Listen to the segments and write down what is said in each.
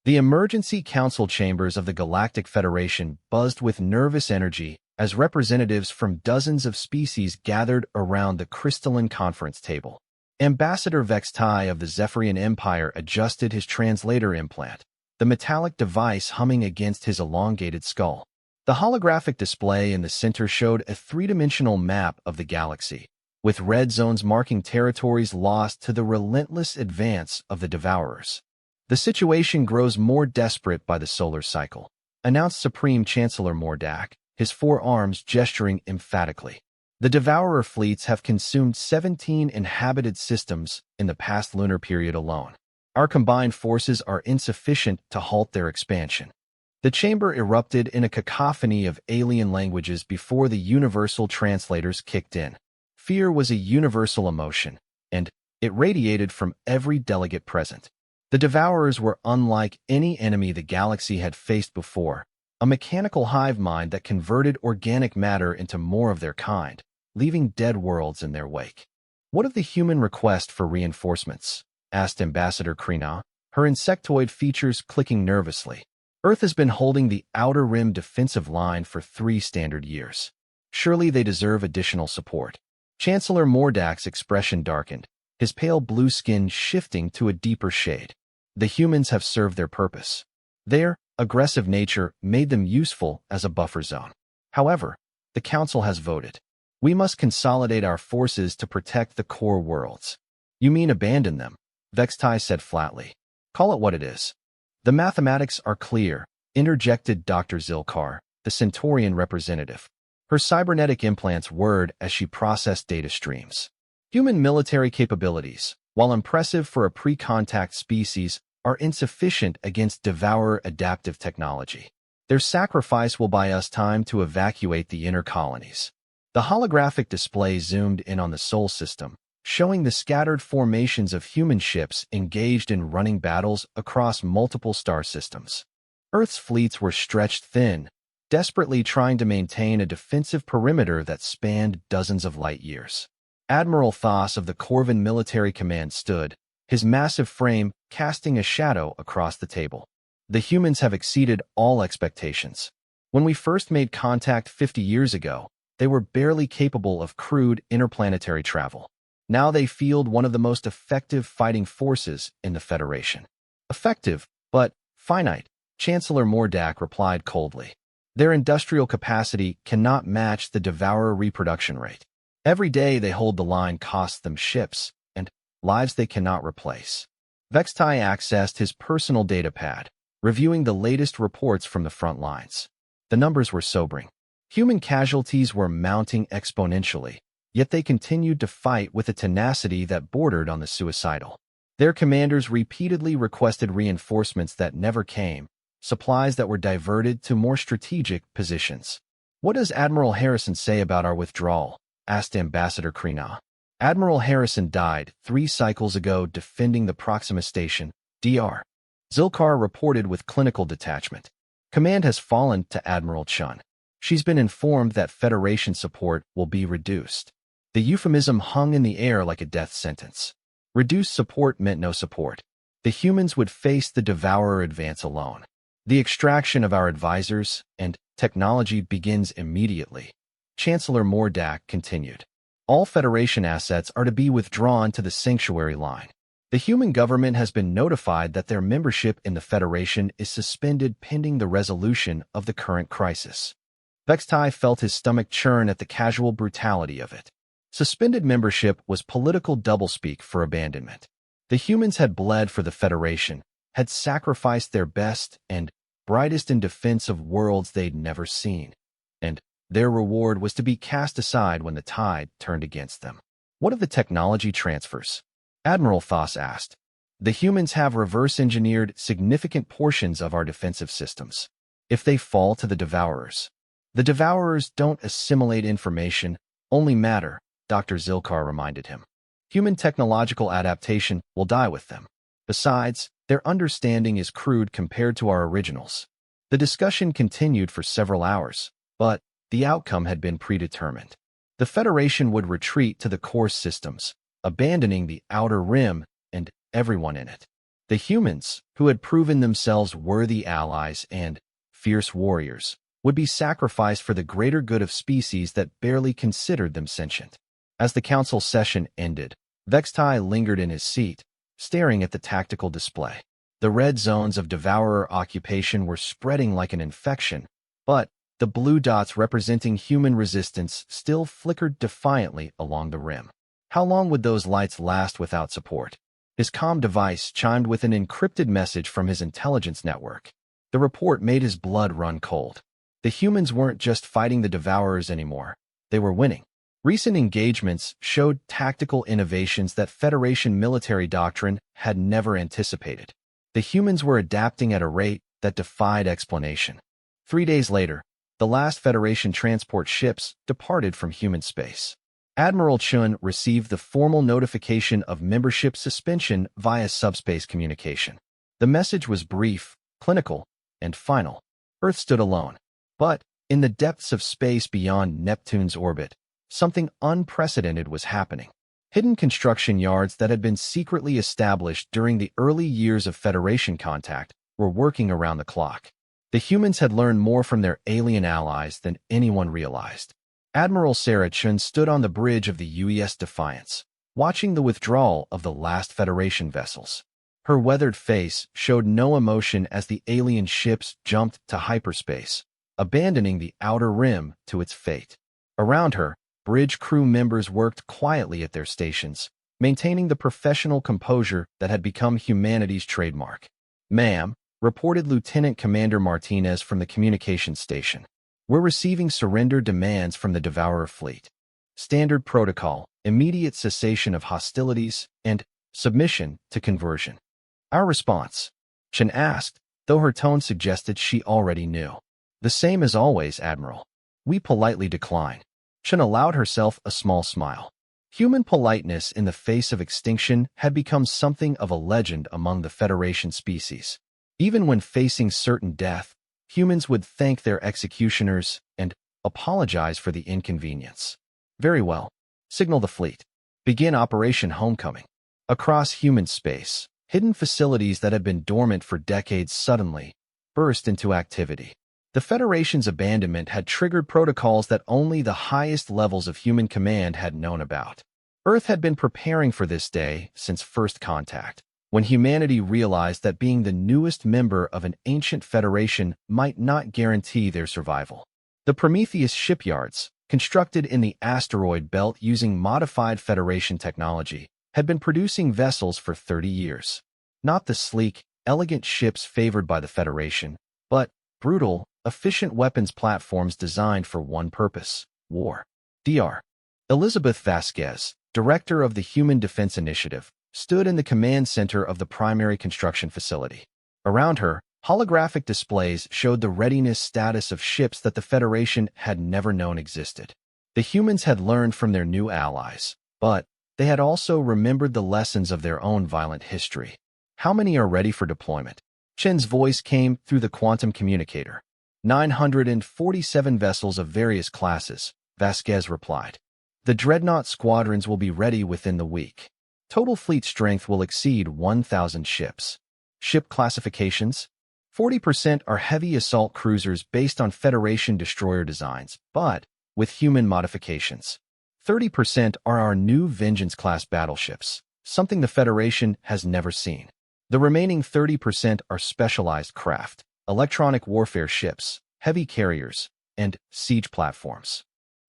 The emergency council chambers of the Galactic Federation buzzed with nervous energy as representatives from dozens of species gathered around the crystalline conference table. Ambassador Vextai of the Zephyrian Empire adjusted his translator implant, the metallic device humming against his elongated skull. The holographic display in the center showed a three-dimensional map of the galaxy, with red zones marking territories lost to the relentless advance of the Devourers. "The situation grows more desperate by the solar cycle," announced Supreme Chancellor Mordak, his four arms gesturing emphatically. "The Devourer fleets have consumed 17 inhabited systems in the past lunar period alone. Our combined forces are insufficient to halt their expansion." The chamber erupted in a cacophony of alien languages before the universal translators kicked in. Fear was a universal emotion, and it radiated from every delegate present. The Devourers were unlike any enemy the galaxy had faced before, a mechanical hive mind that converted organic matter into more of their kind, leaving dead worlds in their wake. "What of the human request for reinforcements?" asked Ambassador Krina, her insectoid features clicking nervously. "Earth has been holding the Outer Rim defensive line for 3 standard years. Surely they deserve additional support." Chancellor Mordak's expression darkened, his pale blue skin shifting to a deeper shade. "The humans have served their purpose. Their aggressive nature made them useful as a buffer zone. However, the Council has voted. We must consolidate our forces to protect the core worlds." "You mean abandon them?" Vextai said flatly. "Call it what it is." "The mathematics are clear," interjected Dr. Zilkar, the Centaurian representative. Her cybernetic implants whirred as she processed data streams. "Human military capabilities, while impressive for a pre-contact species, are insufficient against Devourer adaptive technology. Their sacrifice will buy us time to evacuate the inner colonies." The holographic display zoomed in on the Sol system, showing the scattered formations of human ships engaged in running battles across multiple star systems. Earth's fleets were stretched thin, desperately trying to maintain a defensive perimeter that spanned dozens of light years. Admiral Thos of the Corvin Military Command stood, his massive frame casting a shadow across the table. "The humans have exceeded all expectations. When we first made contact 50 years ago, they were barely capable of crude interplanetary travel. Now they field one of the most effective fighting forces in the Federation." "Effective, but finite," Chancellor Mordak replied coldly. "Their industrial capacity cannot match the Devourer reproduction rate. Every day they hold the line costs them ships and lives they cannot replace." Vextai accessed his personal data pad, reviewing the latest reports from the front lines. The numbers were sobering. Human casualties were mounting exponentially, yet they continued to fight with a tenacity that bordered on the suicidal. Their commanders repeatedly requested reinforcements that never came, supplies that were diverted to more strategic positions. "What does Admiral Harrison say about our withdrawal?" asked Ambassador Krina. "Admiral Harrison died 3 cycles ago defending the Proxima Station, Dr. Zilkar reported with clinical detachment. "Command has fallen to Admiral Chun. She's been informed that Federation support will be reduced." The euphemism hung in the air like a death sentence. Reduced support meant no support. The humans would face the Devourer advance alone. "The extraction of our advisors and technology begins immediately," Chancellor Mordak continued. "All Federation assets are to be withdrawn to the Sanctuary line. The human government has been notified that their membership in the Federation is suspended pending the resolution of the current crisis." Vextai felt his stomach churn at the casual brutality of it. Suspended membership was political doublespeak for abandonment. The humans had bled for the Federation, had sacrificed their best and brightest in defense of worlds they'd never seen, and their reward was to be cast aside when the tide turned against them. "What of the technology transfers?" Admiral Thos asked. "The humans have reverse-engineered significant portions of our defensive systems. If they fall to the Devourers..." "The Devourers don't assimilate information, only matter," Dr. Zilkar reminded him. "Human technological adaptation will die with them. Besides, their understanding is crude compared to our originals." The discussion continued for several hours, but the outcome had been predetermined. The Federation would retreat to the core systems, abandoning the Outer Rim and everyone in it. The humans, who had proven themselves worthy allies and fierce warriors, would be sacrificed for the greater good of species that barely considered them sentient. As the council session ended, Vextai lingered in his seat, staring at the tactical display. The red zones of devourer occupation were spreading like an infection, but the blue dots representing human resistance still flickered defiantly along the rim. How long would those lights last without support? His comm device chimed with an encrypted message from his intelligence network. The report made his blood run cold. The humans weren't just fighting the devourers anymore. They were winning. Recent engagements showed tactical innovations that Federation military doctrine had never anticipated. The humans were adapting at a rate that defied explanation. 3 days later, the last Federation transport ships departed from human space. Admiral Chun received the formal notification of membership suspension via subspace communication. The message was brief, clinical, and final. Earth stood alone. But, in the depths of space beyond Neptune's orbit, something unprecedented was happening. Hidden construction yards that had been secretly established during the early years of Federation contact were working around the clock. The humans had learned more from their alien allies than anyone realized. Admiral Sarah Chun stood on the bridge of the UES Defiance, watching the withdrawal of the last Federation vessels. Her weathered face showed no emotion as the alien ships jumped to hyperspace, abandoning the outer rim to its fate. Around her, bridge crew members worked quietly at their stations, maintaining the professional composure that had become humanity's trademark. "Ma'am," reported Lieutenant Commander Martinez from the communications station. "We're receiving surrender demands from the Devourer fleet. Standard protocol, immediate cessation of hostilities, and submission to conversion." "Our response?" Chen asked, though her tone suggested she already knew. "The same as always, Admiral. We politely decline." Chen allowed herself a small smile. Human politeness in the face of extinction had become something of a legend among the Federation species. Even when facing certain death, humans would thank their executioners and apologize for the inconvenience. "Very well. Signal the fleet. Begin Operation Homecoming." Across human space, hidden facilities that had been dormant for decades suddenly burst into activity. The Federation's abandonment had triggered protocols that only the highest levels of human command had known about. Earth had been preparing for this day since first contact, when humanity realized that being the newest member of an ancient Federation might not guarantee their survival. The Prometheus shipyards, constructed in the asteroid belt using modified Federation technology, had been producing vessels for 30 years. Not the sleek, elegant ships favored by the Federation, but brutal, efficient weapons platforms designed for one purpose: war. Dr. Elizabeth Vasquez, director of the Human Defense Initiative, stood in the command center of the primary construction facility. Around her, holographic displays showed the readiness status of ships that the Federation had never known existed. The humans had learned from their new allies, but they had also remembered the lessons of their own violent history. "How many are ready for deployment?" Chen's voice came through the quantum communicator. 947 vessels of various classes, Vasquez replied. "The dreadnought squadrons will be ready within the week. Total fleet strength will exceed 1,000 ships." Ship classifications? 40% are heavy assault cruisers based on Federation destroyer designs, but with human modifications. 30% are our new Vengeance-class battleships, something the Federation has never seen. The remaining 30% are specialized craft, electronic warfare ships, heavy carriers, and siege platforms.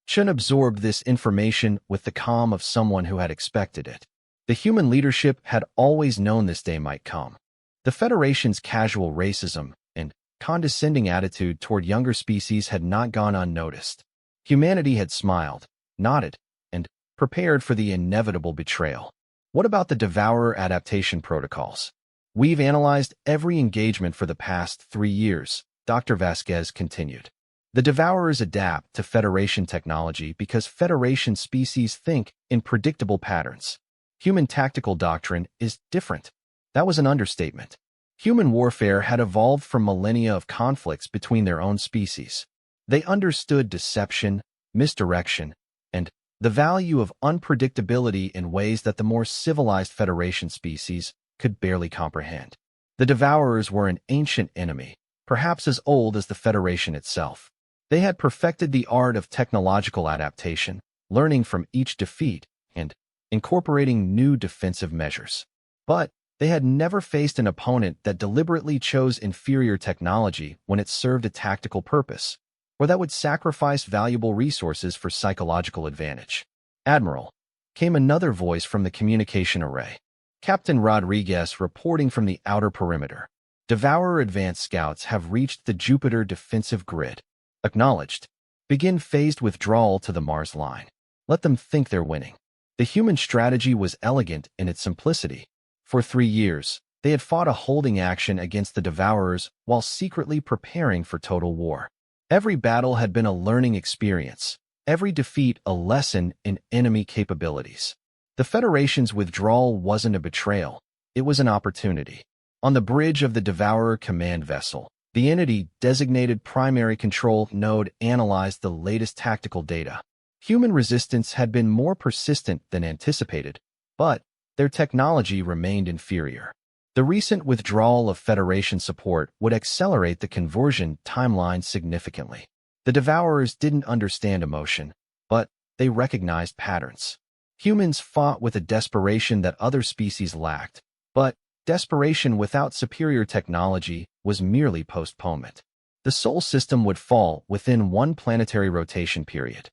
Chen absorbed this information with the calm of someone who had expected it. The human leadership had always known this day might come. The Federation's casual racism and condescending attitude toward younger species had not gone unnoticed. Humanity had smiled, nodded, and prepared for the inevitable betrayal. "What about the Devourer adaptation protocols?" "We've analyzed every engagement for the past 3 years," Dr. Vasquez continued. "The Devourers adapt to Federation technology because Federation species think in predictable patterns. Human tactical doctrine is different." That was an understatement. Human warfare had evolved from millennia of conflicts between their own species. They understood deception, misdirection, and the value of unpredictability in ways that the more civilized Federation species could barely comprehend. The Devourers were an ancient enemy, perhaps as old as the Federation itself. They had perfected the art of technological adaptation, learning from each defeat and incorporating new defensive measures. But they had never faced an opponent that deliberately chose inferior technology when it served a tactical purpose, or that would sacrifice valuable resources for psychological advantage. Admiral, came another voice from the communication array. Captain Rodriguez reporting from the outer perimeter. Devourer advanced scouts have reached the Jupiter defensive grid. Acknowledged. Begin phased withdrawal to the Mars line. Let them think they're winning. The human strategy was elegant in its simplicity. For 3 years, they had fought a holding action against the Devourers while secretly preparing for total war. Every battle had been a learning experience, every defeat a lesson in enemy capabilities. The Federation's withdrawal wasn't a betrayal, it was an opportunity. On the bridge of the Devourer command vessel, the entity designated Primary Control Node analyzed the latest tactical data. Human resistance had been more persistent than anticipated, but their technology remained inferior. The recent withdrawal of Federation support would accelerate the conversion timeline significantly. The Devourers didn't understand emotion, but they recognized patterns. Humans fought with a desperation that other species lacked, but desperation without superior technology was merely postponement. The Sol system would fall within one planetary rotation period.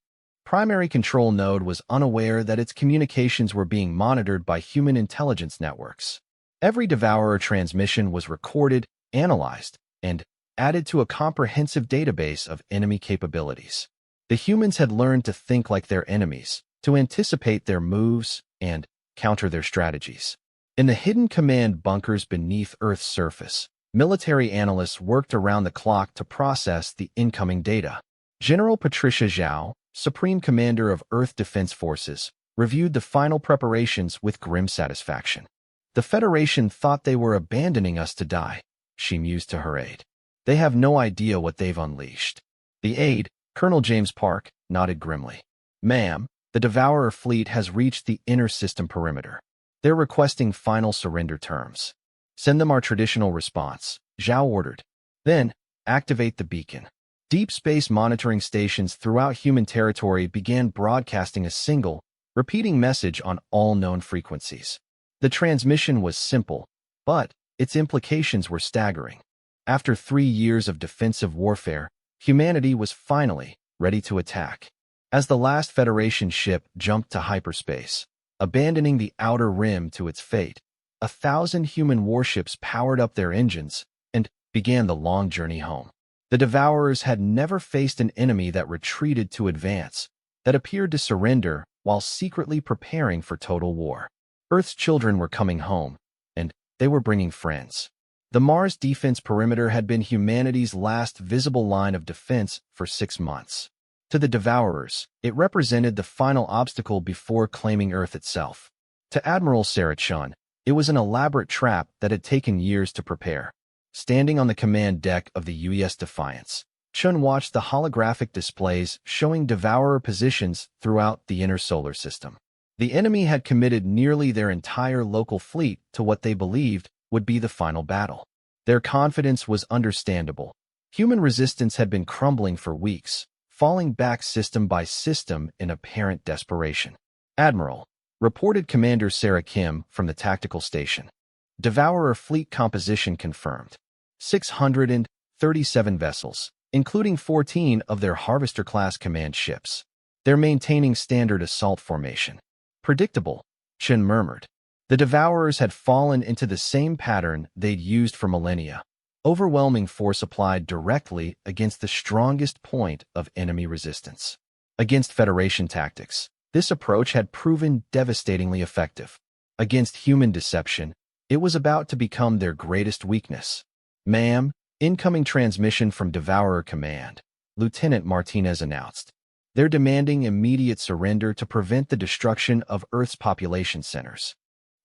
Primary Control Node was unaware that its communications were being monitored by human intelligence networks. Every Devourer transmission was recorded, analyzed, and added to a comprehensive database of enemy capabilities. The humans had learned to think like their enemies, to anticipate their moves, and counter their strategies. In the hidden command bunkers beneath Earth's surface, military analysts worked around the clock to process the incoming data. General Patricia Zhao, Supreme Commander of Earth Defense Forces, reviewed the final preparations with grim satisfaction. The Federation thought they were abandoning us to die, she mused to her aide. They have no idea what they've unleashed. The aide, Colonel James Park, nodded grimly. Ma'am, the Devourer fleet has reached the inner system perimeter. They're requesting final surrender terms. Send them our traditional response, Zhao ordered. Then, activate the beacon. Deep space monitoring stations throughout human territory began broadcasting a single, repeating message on all known frequencies. The transmission was simple, but its implications were staggering. After 3 years of defensive warfare, humanity was finally ready to attack. As the last Federation ship jumped to hyperspace, abandoning the outer rim to its fate, 1,000 human warships powered up their engines and began the long journey home. The Devourers had never faced an enemy that retreated to advance, that appeared to surrender while secretly preparing for total war. Earth's children were coming home, and they were bringing friends. The Mars defense perimeter had been humanity's last visible line of defense for 6 months. To the Devourers, it represented the final obstacle before claiming Earth itself. To Admiral Sarah Chun, it was an elaborate trap that had taken years to prepare. Standing on the command deck of the UES Defiance, Chun watched the holographic displays showing Devourer positions throughout the inner solar system. The enemy had committed nearly their entire local fleet to what they believed would be the final battle. Their confidence was understandable. Human resistance had been crumbling for weeks, falling back system by system in apparent desperation. Admiral, reported Commander Sarah Kim from the tactical station. Devourer fleet composition confirmed. 637 vessels, including 14 of their Harvester-class command ships. They're maintaining standard assault formation. Predictable, Chen murmured. The Devourers had fallen into the same pattern they'd used for millennia. Overwhelming force applied directly against the strongest point of enemy resistance. Against Federation tactics, this approach had proven devastatingly effective. Against human deception, it was about to become their greatest weakness. Ma'am, incoming transmission from Devourer Command, Lieutenant Martinez announced. They're demanding immediate surrender to prevent the destruction of Earth's population centers.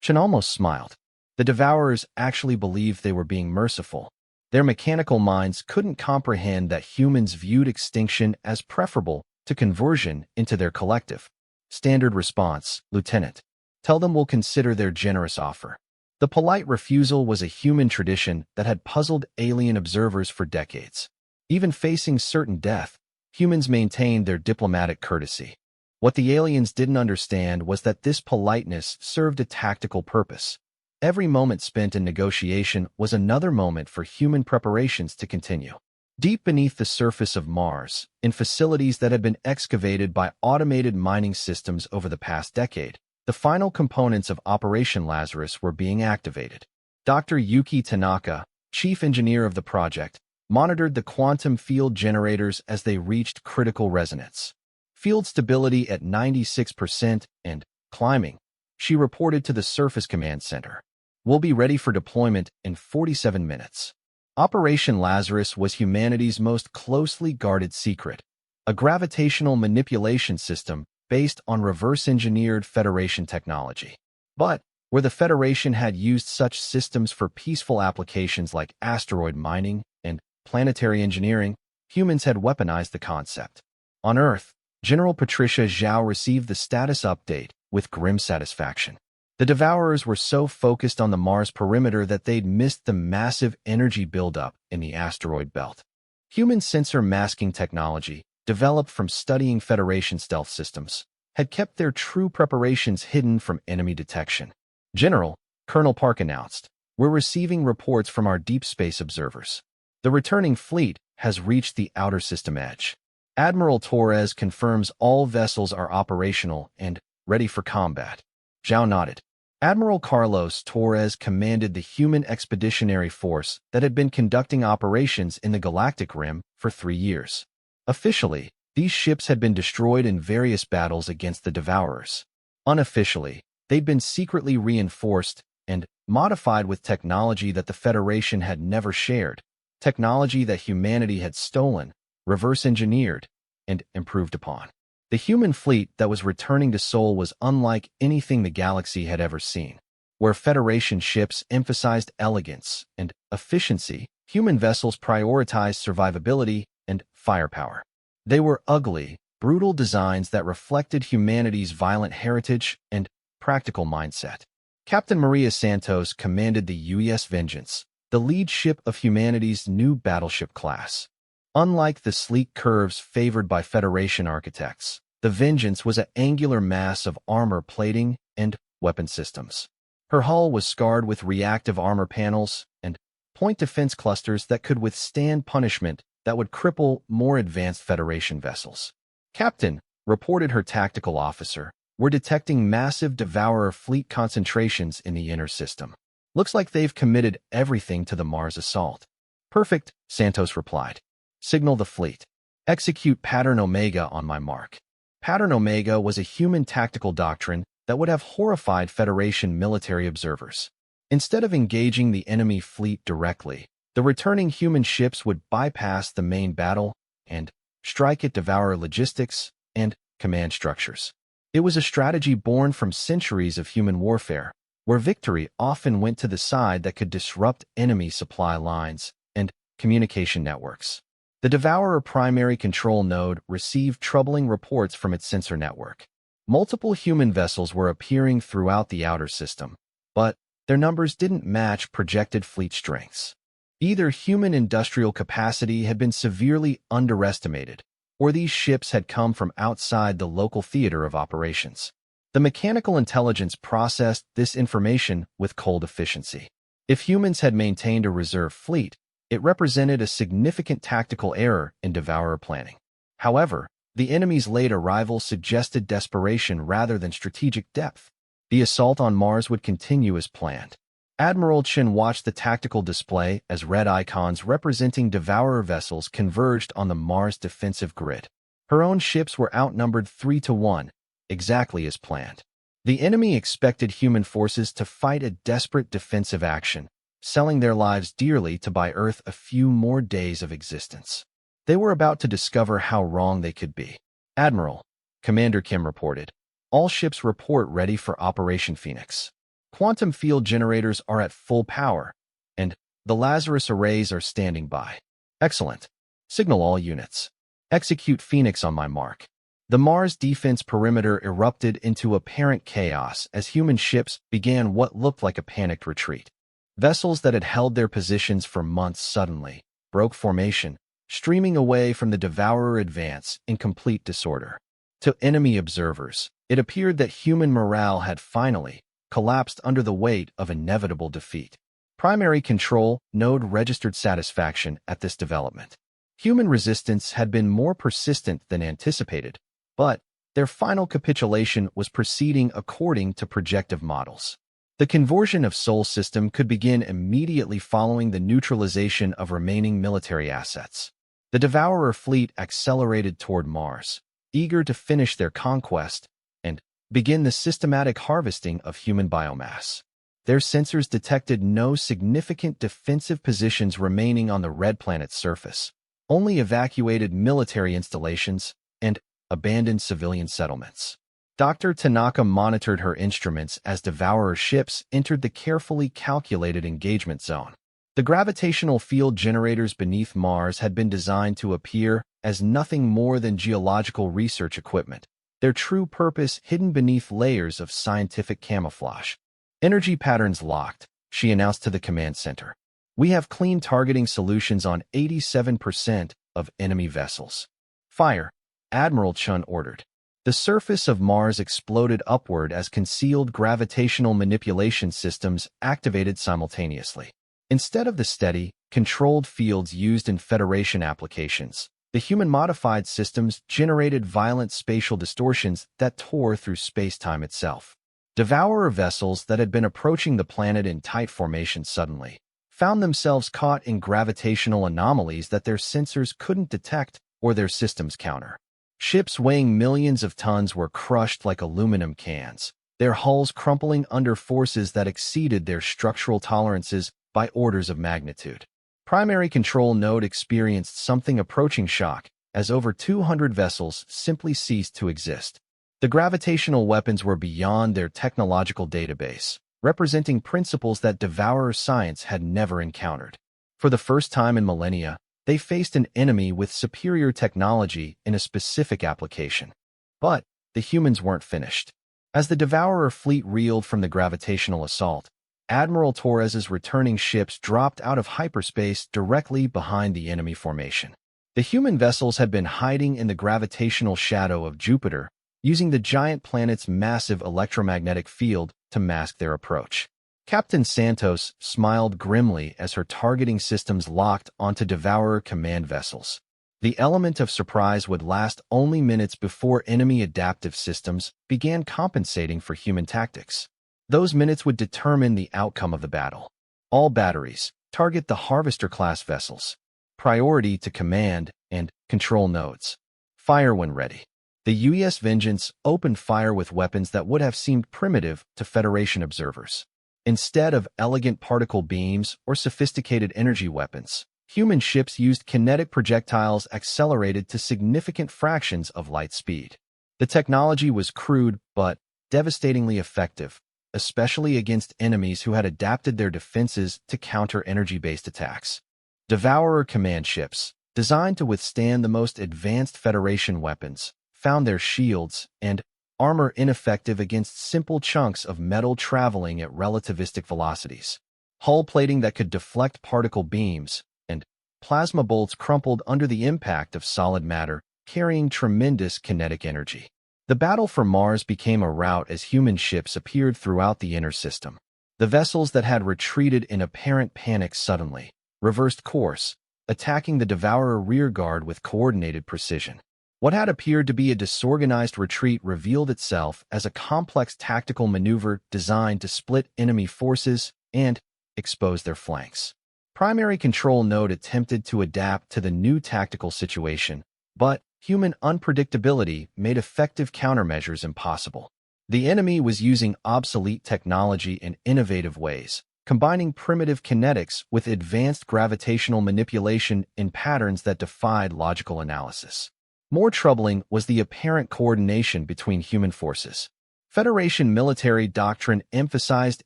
Chen almost smiled. The Devourers actually believed they were being merciful. Their mechanical minds couldn't comprehend that humans viewed extinction as preferable to conversion into their collective. Standard response, Lieutenant. Tell them we'll consider their generous offer. The polite refusal was a human tradition that had puzzled alien observers for decades. Even facing certain death, humans maintained their diplomatic courtesy. What the aliens didn't understand was that this politeness served a tactical purpose. Every moment spent in negotiation was another moment for human preparations to continue. Deep beneath the surface of Mars, in facilities that had been excavated by automated mining systems over the past decade, the final components of Operation Lazarus were being activated. Dr. Yuki Tanaka, chief engineer of the project, monitored the quantum field generators as they reached critical resonance. Field stability at 96% and climbing, she reported to the Surface Command Center. We'll be ready for deployment in 47 minutes. Operation Lazarus was humanity's most closely guarded secret, a gravitational manipulation system based on reverse-engineered Federation technology. But where the Federation had used such systems for peaceful applications like asteroid mining and planetary engineering, humans had weaponized the concept. On Earth, General Patricia Zhao received the status update with grim satisfaction. The Devourers were so focused on the Mars perimeter that they'd missed the massive energy buildup in the asteroid belt. Human sensor masking technology, developed from studying Federation stealth systems, had kept their true preparations hidden from enemy detection. General, Colonel Park announced, we're receiving reports from our deep space observers. The returning fleet has reached the outer system edge. Admiral Torres confirms all vessels are operational and ready for combat. Zhao nodded. Admiral Carlos Torres commanded the human expeditionary force that had been conducting operations in the Galactic Rim for 3 years. Officially, these ships had been destroyed in various battles against the Devourers. Unofficially, they'd been secretly reinforced and modified with technology that the Federation had never shared, technology that humanity had stolen, reverse-engineered, and improved upon. The human fleet that was returning to Sol was unlike anything the galaxy had ever seen. Where Federation ships emphasized elegance and efficiency, human vessels prioritized survivability and firepower. They were ugly, brutal designs that reflected humanity's violent heritage and practical mindset. Captain Maria Santos commanded the UES Vengeance, the lead ship of humanity's new battleship class. Unlike the sleek curves favored by Federation architects, the Vengeance was an angular mass of armor plating and weapon systems. Her hull was scarred with reactive armor panels and point defense clusters that could withstand punishment that would cripple more advanced Federation vessels. Captain, reported her tactical officer, we're detecting massive Devourer fleet concentrations in the inner system. Looks like they've committed everything to the Mars assault. Perfect, Santos replied. Signal the fleet. Execute Pattern Omega on my mark. Pattern Omega was a human tactical doctrine that would have horrified Federation military observers. Instead of engaging the enemy fleet directly, the returning human ships would bypass the main battle and strike at Devourer logistics and command structures. It was a strategy born from centuries of human warfare, where victory often went to the side that could disrupt enemy supply lines and communication networks. The Devourer primary control node received troubling reports from its sensor network. Multiple human vessels were appearing throughout the outer system, but their numbers didn't match projected fleet strengths. Either human industrial capacity had been severely underestimated, or these ships had come from outside the local theater of operations. The mechanical intelligence processed this information with cold efficiency. If humans had maintained a reserve fleet, it represented a significant tactical error in Devourer planning. However, the enemy's late arrival suggested desperation rather than strategic depth. The assault on Mars would continue as planned. Admiral Chen watched the tactical display as red icons representing Devourer vessels converged on the Mars defensive grid. Her own ships were outnumbered 3-1, exactly as planned. The enemy expected human forces to fight a desperate defensive action, selling their lives dearly to buy Earth a few more days of existence. They were about to discover how wrong they could be. Admiral, Commander Kim reported, all ships report ready for Operation Phoenix. Quantum field generators are at full power, and the Lazarus arrays are standing by. Excellent. Signal all units. Execute Phoenix on my mark. The Mars defense perimeter erupted into apparent chaos as human ships began what looked like a panicked retreat. Vessels that had held their positions for months suddenly broke formation, streaming away from the Devourer advance in complete disorder. To enemy observers, it appeared that human morale had finally collapsed under the weight of inevitable defeat. Primary Control Node registered satisfaction at this development. Human resistance had been more persistent than anticipated, but their final capitulation was proceeding according to projective models. The conversion of Sol system could begin immediately following the neutralization of remaining military assets. The Devourer fleet accelerated toward Mars, eager to finish their conquest and begin the systematic harvesting of human biomass. Their sensors detected no significant defensive positions remaining on the red planet's surface, only evacuated military installations and abandoned civilian settlements. Dr. Tanaka monitored her instruments as Devourer ships entered the carefully calculated engagement zone. The gravitational field generators beneath Mars had been designed to appear as nothing more than geological research equipment, their true purpose hidden beneath layers of scientific camouflage. Energy patterns locked, she announced to the command center. We have clean targeting solutions on 87% of enemy vessels. Fire, Admiral Chun ordered. The surface of Mars exploded upward as concealed gravitational manipulation systems activated simultaneously. Instead of the steady, controlled fields used in Federation applications, the human-modified systems generated violent spatial distortions that tore through space-time itself. Devourer vessels that had been approaching the planet in tight formation suddenly found themselves caught in gravitational anomalies that their sensors couldn't detect or their systems counter. Ships weighing millions of tons were crushed like aluminum cans, their hulls crumpling under forces that exceeded their structural tolerances by orders of magnitude. Primary Control Node experienced something approaching shock as over 200 vessels simply ceased to exist. The gravitational weapons were beyond their technological database, representing principles that Devourer science had never encountered. For the first time in millennia, they faced an enemy with superior technology in a specific application. But the humans weren't finished. As the Devourer fleet reeled from the gravitational assault, Admiral Torres's returning ships dropped out of hyperspace directly behind the enemy formation. The human vessels had been hiding in the gravitational shadow of Jupiter, using the giant planet's massive electromagnetic field to mask their approach. Captain Santos smiled grimly as her targeting systems locked onto Devourer command vessels. The element of surprise would last only minutes before enemy adaptive systems began compensating for human tactics. Those minutes would determine the outcome of the battle. All batteries, target the Harvester-class vessels. Priority to command and control nodes. Fire when ready. The U.S. Vengeance opened fire with weapons that would have seemed primitive to Federation observers. Instead of elegant particle beams or sophisticated energy weapons, human ships used kinetic projectiles accelerated to significant fractions of light speed. The technology was crude but devastatingly effective, especially against enemies who had adapted their defenses to counter energy-based attacks. Devourer command ships, designed to withstand the most advanced Federation weapons, found their shields and armor ineffective against simple chunks of metal traveling at relativistic velocities. Hull plating that could deflect particle beams, and plasma bolts crumpled under the impact of solid matter, carrying tremendous kinetic energy. The battle for Mars became a rout as human ships appeared throughout the inner system. The vessels that had retreated in apparent panic suddenly reversed course, attacking the Devourer rearguard with coordinated precision. What had appeared to be a disorganized retreat revealed itself as a complex tactical maneuver designed to split enemy forces and expose their flanks. Primary Control Node attempted to adapt to the new tactical situation, but human unpredictability made effective countermeasures impossible. The enemy was using obsolete technology in innovative ways, combining primitive kinetics with advanced gravitational manipulation in patterns that defied logical analysis. More troubling was the apparent coordination between human forces. Federation military doctrine emphasized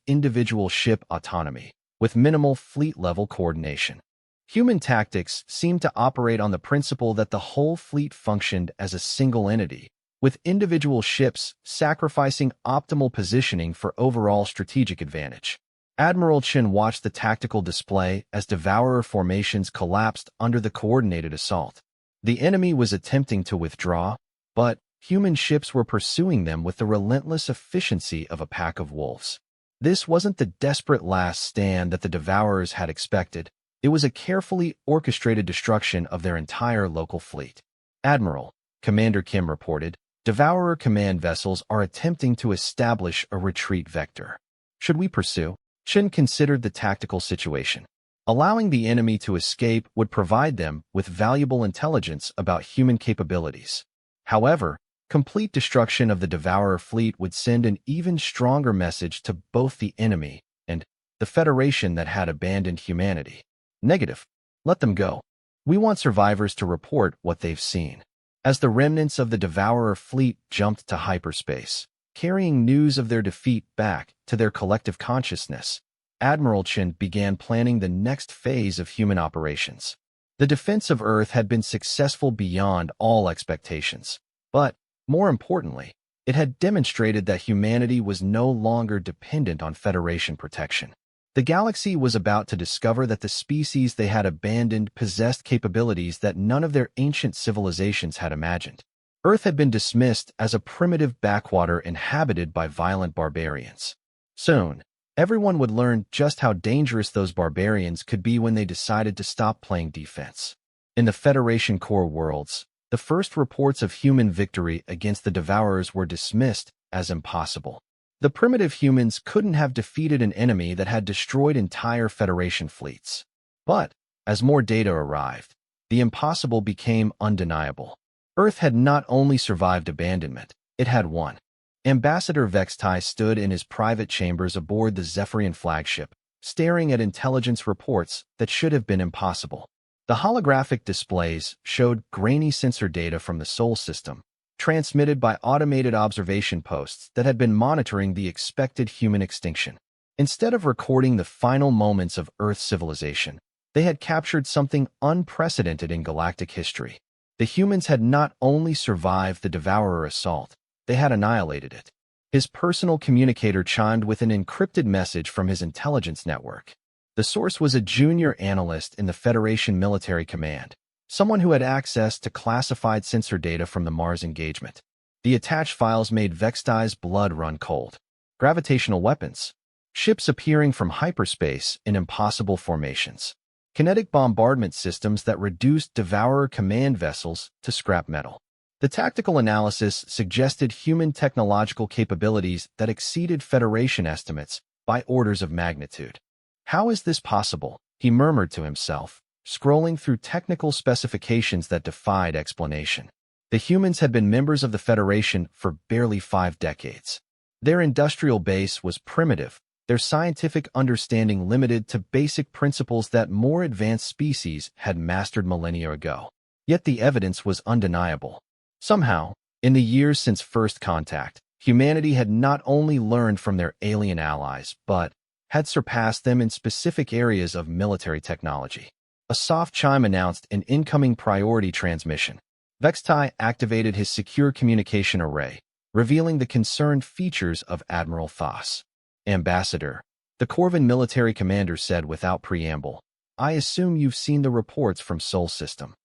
individual ship autonomy, with minimal fleet-level coordination. Human tactics seemed to operate on the principle that the whole fleet functioned as a single entity, with individual ships sacrificing optimal positioning for overall strategic advantage. Admiral Chen watched the tactical display as Devourer formations collapsed under the coordinated assault. The enemy was attempting to withdraw, but human ships were pursuing them with the relentless efficiency of a pack of wolves. This wasn't the desperate last stand that the Devourers had expected. It was a carefully orchestrated destruction of their entire local fleet. Admiral, Commander Kim reported, Devourer command vessels are attempting to establish a retreat vector. Should we pursue? Chen considered the tactical situation. Allowing the enemy to escape would provide them with valuable intelligence about human capabilities. However, complete destruction of the Devourer fleet would send an even stronger message to both the enemy and the Federation that had abandoned humanity. Negative. Let them go. We want survivors to report what they've seen. As the remnants of the Devourer fleet jumped to hyperspace, carrying news of their defeat back to their collective consciousness, Admiral Chen began planning the next phase of human operations. The defense of Earth had been successful beyond all expectations, but, more importantly, it had demonstrated that humanity was no longer dependent on Federation protection. The galaxy was about to discover that the species they had abandoned possessed capabilities that none of their ancient civilizations had imagined. Earth had been dismissed as a primitive backwater inhabited by violent barbarians. Soon, everyone would learn just how dangerous those barbarians could be when they decided to stop playing defense. In the Federation core worlds, the first reports of human victory against the Devourers were dismissed as impossible. The primitive humans couldn't have defeated an enemy that had destroyed entire Federation fleets. But, as more data arrived, the impossible became undeniable. Earth had not only survived abandonment, it had won. Ambassador Vextai stood in his private chambers aboard the Zephyrian flagship, staring at intelligence reports that should have been impossible. The holographic displays showed grainy sensor data from the Sol system, transmitted by automated observation posts that had been monitoring the expected human extinction. Instead of recording the final moments of Earth's civilization, they had captured something unprecedented in galactic history. The humans had not only survived the Devourer assault, they had annihilated it. His personal communicator chimed with an encrypted message from his intelligence network. The source was a junior analyst in the Federation Military Command, someone who had access to classified sensor data from the Mars engagement. The attached files made Vextai's blood run cold. Gravitational weapons. Ships appearing from hyperspace in impossible formations. Kinetic bombardment systems that reduced Devourer command vessels to scrap metal. The tactical analysis suggested human technological capabilities that exceeded Federation estimates by orders of magnitude. How is this possible? He murmured to himself, scrolling through technical specifications that defied explanation. The humans had been members of the Federation for barely 5 decades. Their industrial base was primitive, their scientific understanding limited to basic principles that more advanced species had mastered millennia ago. Yet the evidence was undeniable. Somehow, in the years since first contact, humanity had not only learned from their alien allies, but had surpassed them in specific areas of military technology. A soft chime announced an incoming priority transmission. Vextai activated his secure communication array, revealing the concerned features of Admiral Thas. Ambassador, the Corvin military commander said without preamble, I assume you've seen the reports from Sol System.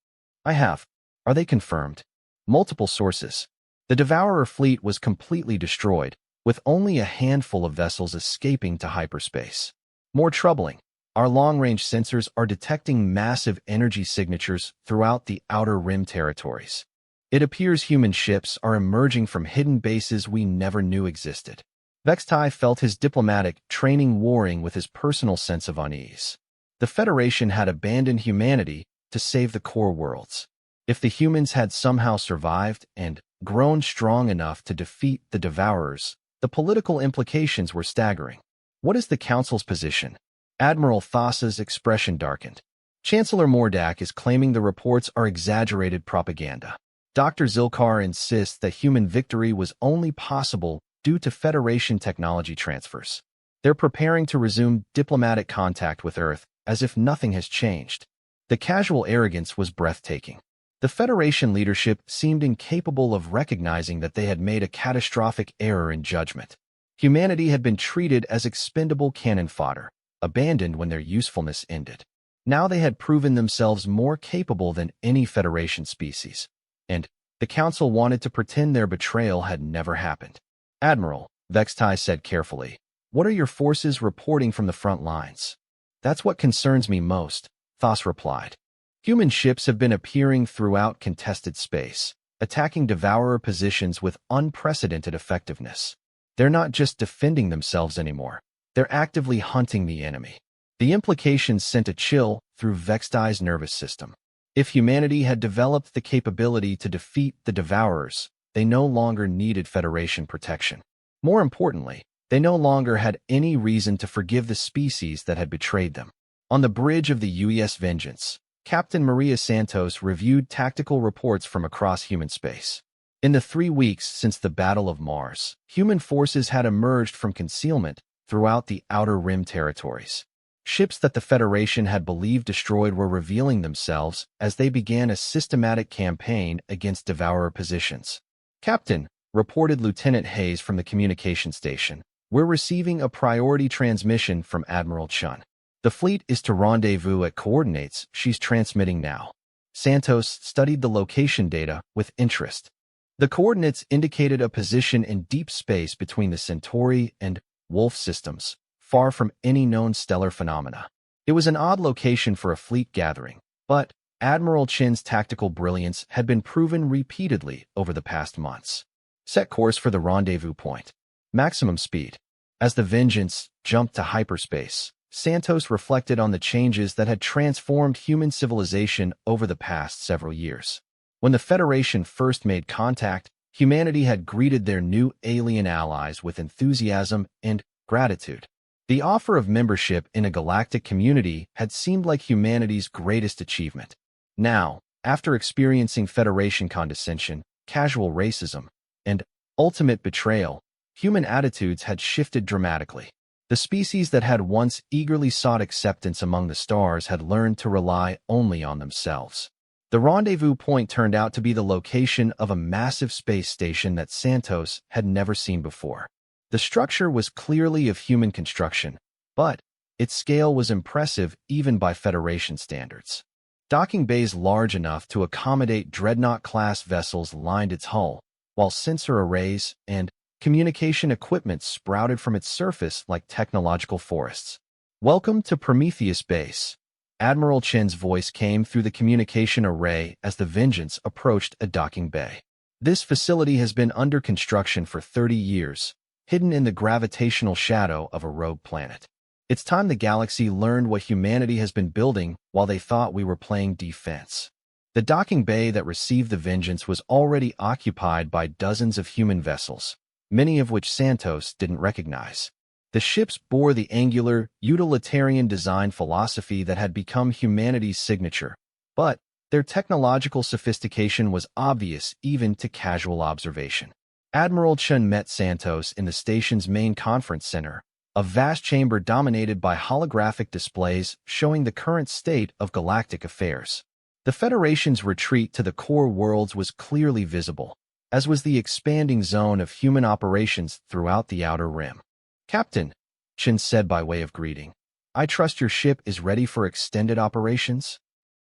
I have. Are they confirmed? Multiple sources. The Devourer fleet was completely destroyed, with only a handful of vessels escaping to hyperspace. More troubling, our long-range sensors are detecting massive energy signatures throughout the Outer Rim territories. It appears human ships are emerging from hidden bases we never knew existed. Vextai felt his diplomatic training warring with his personal sense of unease. The Federation had abandoned humanity to save the core worlds. If the humans had somehow survived and grown strong enough to defeat the Devourers, the political implications were staggering. What is the Council's position? Admiral Thassa's expression darkened. Chancellor Mordak is claiming the reports are exaggerated propaganda. Dr. Zilkar insists that human victory was only possible due to Federation technology transfers. They're preparing to resume diplomatic contact with Earth as if nothing has changed. The casual arrogance was breathtaking. The Federation leadership seemed incapable of recognizing that they had made a catastrophic error in judgment. Humanity had been treated as expendable cannon fodder, abandoned when their usefulness ended. Now they had proven themselves more capable than any Federation species, and the Council wanted to pretend their betrayal had never happened. "Admiral," Vextai said carefully, "what are your forces reporting from the front lines?" "That's what concerns me most," Thas replied. "Human ships have been appearing throughout contested space, attacking Devourer positions with unprecedented effectiveness. They're not just defending themselves anymore. They're actively hunting the enemy." The implications sent a chill through Vextai's nervous system. If humanity had developed the capability to defeat the Devourers, they no longer needed Federation protection. More importantly, they no longer had any reason to forgive the species that had betrayed them. On the bridge of the UES Vengeance, Captain Maria Santos reviewed tactical reports from across human space. In the 3 weeks since the Battle of Mars, human forces had emerged from concealment throughout the Outer Rim territories. Ships that the Federation had believed destroyed were revealing themselves as they began a systematic campaign against Devourer positions. "Captain," reported Lieutenant Hayes from the communication station, "we're receiving a priority transmission from Admiral Chun. The fleet is to rendezvous at coordinates she's transmitting now." Santos studied the location data with interest. The coordinates indicated a position in deep space between the Centauri and Wolf systems, far from any known stellar phenomena. It was an odd location for a fleet gathering, but Admiral Chin's tactical brilliance had been proven repeatedly over the past months. "Set course for the rendezvous point. Maximum speed." As the Vengeance jumped to hyperspace, Santos reflected on the changes that had transformed human civilization over the past several years. When the Federation first made contact, humanity had greeted their new alien allies with enthusiasm and gratitude. The offer of membership in a galactic community had seemed like humanity's greatest achievement. Now, after experiencing Federation condescension, casual racism, and ultimate betrayal, human attitudes had shifted dramatically. The species that had once eagerly sought acceptance among the stars had learned to rely only on themselves. The rendezvous point turned out to be the location of a massive space station that Santos had never seen before. The structure was clearly of human construction, but its scale was impressive even by Federation standards. Docking bays large enough to accommodate Dreadnought-class vessels lined its hull, while sensor arrays and communication equipment sprouted from its surface like technological forests. "Welcome to Prometheus Base." Admiral Chen's voice came through the communication array as the Vengeance approached a docking bay. "This facility has been under construction for 30 years, hidden in the gravitational shadow of a rogue planet. It's time the galaxy learned what humanity has been building while they thought we were playing defense." The docking bay that received the Vengeance was already occupied by dozens of human vessels, many of which Santos didn't recognize. The ships bore the angular, utilitarian design philosophy that had become humanity's signature, but their technological sophistication was obvious even to casual observation. Admiral Chun met Santos in the station's main conference center, a vast chamber dominated by holographic displays showing the current state of galactic affairs. The Federation's retreat to the core worlds was clearly visible, as was the expanding zone of human operations throughout the Outer Rim. "Captain," Chin said by way of greeting, "I trust your ship is ready for extended operations?"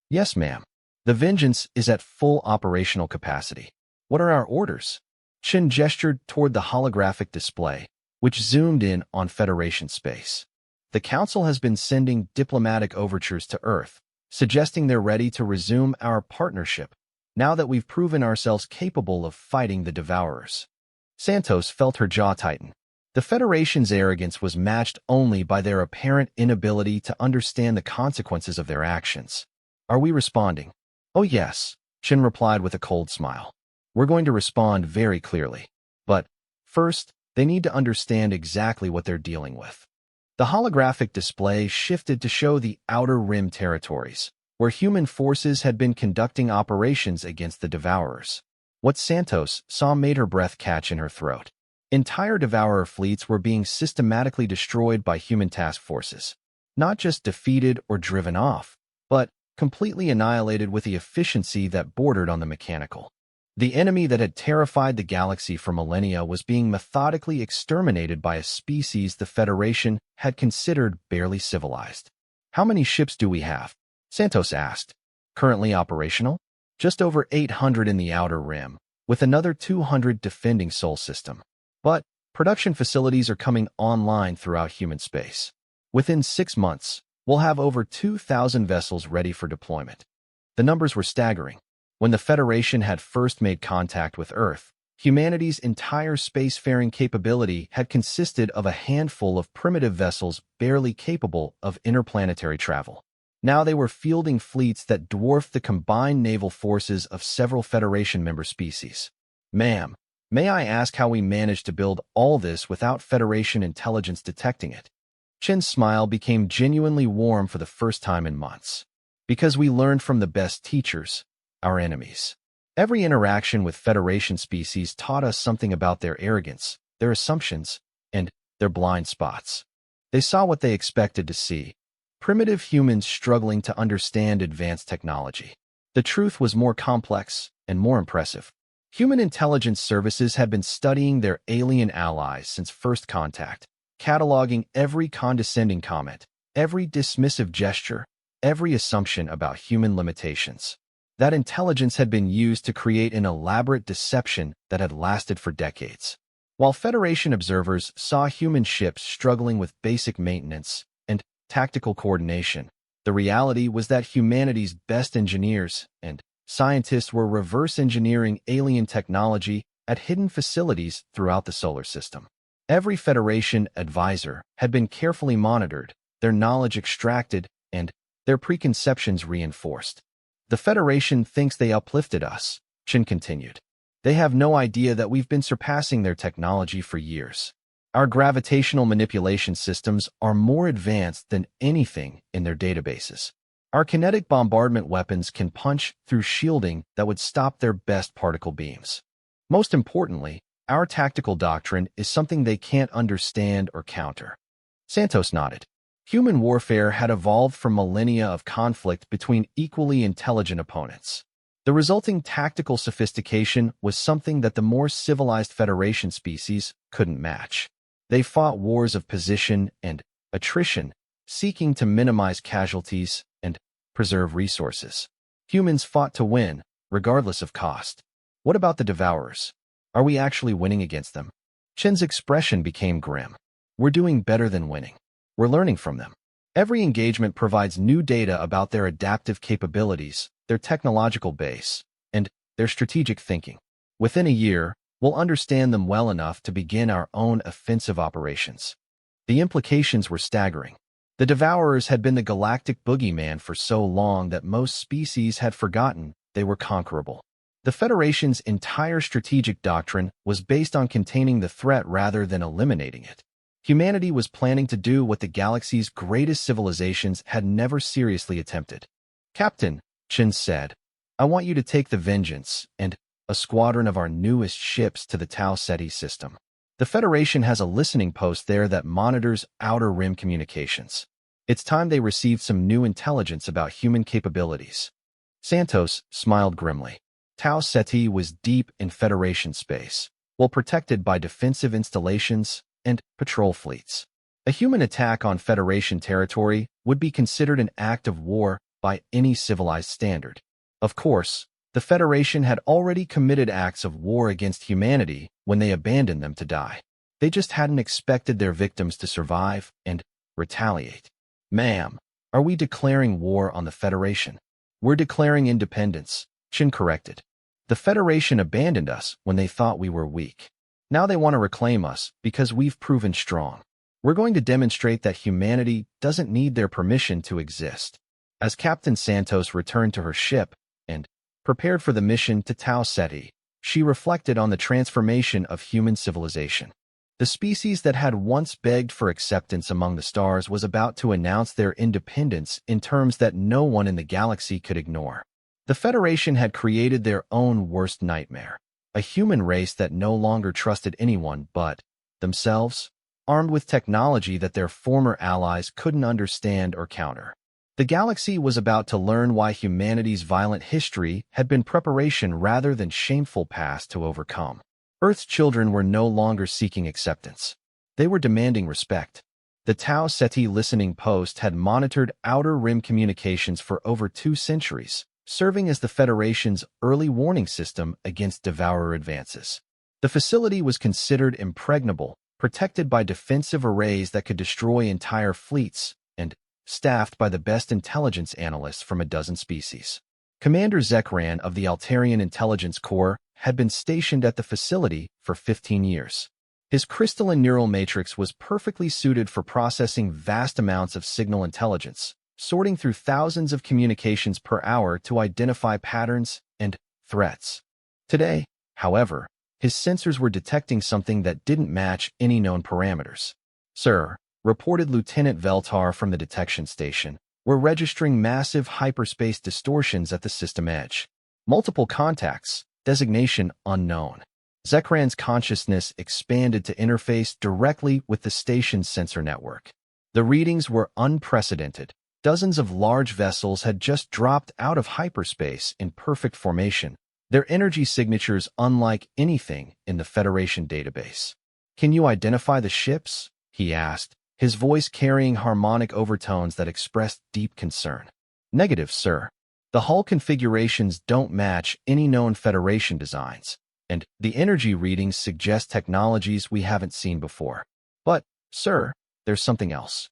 "Yes, ma'am. The Vengeance is at full operational capacity. What are our orders?" Chin gestured toward the holographic display, which zoomed in on Federation space. "The Council has been sending diplomatic overtures to Earth, suggesting they're ready to resume our partnership, now that we've proven ourselves capable of fighting the Devourers." Santos felt her jaw tighten. The Federation's arrogance was matched only by their apparent inability to understand the consequences of their actions. "Are we responding?" "Oh yes," Chin replied with a cold smile. "We're going to respond very clearly. But first, they need to understand exactly what they're dealing with." The holographic display shifted to show the Outer Rim territories, where human forces had been conducting operations against the Devourers. What Santos saw made her breath catch in her throat. Entire Devourer fleets were being systematically destroyed by human task forces, not just defeated or driven off, but completely annihilated with the efficiency that bordered on the mechanical. The enemy that had terrified the galaxy for millennia was being methodically exterminated by a species the Federation had considered barely civilized. "How many ships do we have?" Santos asked. "Currently operational?" "Just over 800 in the Outer Rim, with another 200 defending Sol system. But production facilities are coming online throughout human space. Within 6 months, we'll have over 2,000 vessels ready for deployment." The numbers were staggering. When the Federation had first made contact with Earth, humanity's entire spacefaring capability had consisted of a handful of primitive vessels barely capable of interplanetary travel. Now they were fielding fleets that dwarfed the combined naval forces of several Federation member species. "Ma'am, may I ask how we managed to build all this without Federation intelligence detecting it?" Chin's smile became genuinely warm for the first time in months. "Because we learned from the best teachers, our enemies. Every interaction with Federation species taught us something about their arrogance, their assumptions, and their blind spots. They saw what they expected to see: primitive humans struggling to understand advanced technology. The truth was more complex and more impressive. Human intelligence services had been studying their alien allies since first contact, cataloging every condescending comment, every dismissive gesture, every assumption about human limitations. That intelligence had been used to create an elaborate deception that had lasted for decades. While Federation observers saw human ships struggling with basic maintenance and tactical coordination, the reality was that humanity's best engineers and scientists were reverse engineering alien technology at hidden facilities throughout the solar system. Every Federation advisor had been carefully monitored, their knowledge extracted, and their preconceptions reinforced. "The Federation thinks they uplifted us," Chin continued. "They have no idea that we've been surpassing their technology for years. Our gravitational manipulation systems are more advanced than anything in their databases. Our kinetic bombardment weapons can punch through shielding that would stop their best particle beams. Most importantly, our tactical doctrine is something they can't understand or counter." Santos nodded. Human warfare had evolved from millennia of conflict between equally intelligent opponents. The resulting tactical sophistication was something that the more civilized Federation species couldn't match. They fought wars of position and attrition, seeking to minimize casualties and preserve resources. Humans fought to win, regardless of cost. "What about the Devourers? Are we actually winning against them?" Chin's expression became grim. "We're doing better than winning. We're learning from them. Every engagement provides new data about their adaptive capabilities, their technological base, and their strategic thinking. Within a year, we'll understand them well enough to begin our own offensive operations." The implications were staggering. The Devourers had been the galactic boogeyman for so long that most species had forgotten they were conquerable. The Federation's entire strategic doctrine was based on containing the threat rather than eliminating it. Humanity was planning to do what the galaxy's greatest civilizations had never seriously attempted. "Captain," Chin said, "I want you to take the Vengeance and a squadron of our newest ships to the Tau Ceti system. The Federation has a listening post there that monitors Outer Rim communications. It's time they received some new intelligence about human capabilities." Santos smiled grimly. Tau Ceti was deep in Federation space, well protected by defensive installations and patrol fleets. A human attack on Federation territory would be considered an act of war by any civilized standard. Of course, the Federation had already committed acts of war against humanity when they abandoned them to die. They just hadn't expected their victims to survive and retaliate. "Ma'am, are we declaring war on the Federation?" "We're declaring independence," Chin corrected. "The Federation abandoned us when they thought we were weak. Now they want to reclaim us because we've proven strong. We're going to demonstrate that humanity doesn't need their permission to exist." As Captain Santos returned to her ship and prepared for the mission to Tau Ceti, she reflected on the transformation of human civilization. The species that had once begged for acceptance among the stars was about to announce their independence in terms that no one in the galaxy could ignore. The Federation had created their own worst nightmare, a human race that no longer trusted anyone but themselves, armed with technology that their former allies couldn't understand or counter. The galaxy was about to learn why humanity's violent history had been preparation rather than shameful past to overcome. Earth's children were no longer seeking acceptance. They were demanding respect. The Tau Ceti listening post had monitored Outer Rim communications for over 2 centuries, serving as the Federation's early warning system against Devourer advances. The facility was considered impregnable, protected by defensive arrays that could destroy entire fleets, and staffed by the best intelligence analysts from a dozen species. Commander Zekran of the Altarian Intelligence Corps had been stationed at the facility for 15 years. His crystalline neural matrix was perfectly suited for processing vast amounts of signal intelligence, sorting through thousands of communications per hour to identify patterns and threats. Today, however, his sensors were detecting something that didn't match any known parameters. "Sir," reported Lieutenant Veltar from the detection station, "we're registering massive hyperspace distortions at the system edge. Multiple contacts, designation unknown." Zekran's consciousness expanded to interface directly with the station's sensor network. The readings were unprecedented. Dozens of large vessels had just dropped out of hyperspace in perfect formation, their energy signatures unlike anything in the Federation database. "Can you identify the ships?" he asked, his voice carrying harmonic overtones that expressed deep concern. "Negative, sir. The hull configurations don't match any known Federation designs, and the energy readings suggest technologies we haven't seen before. But, sir, there's something else."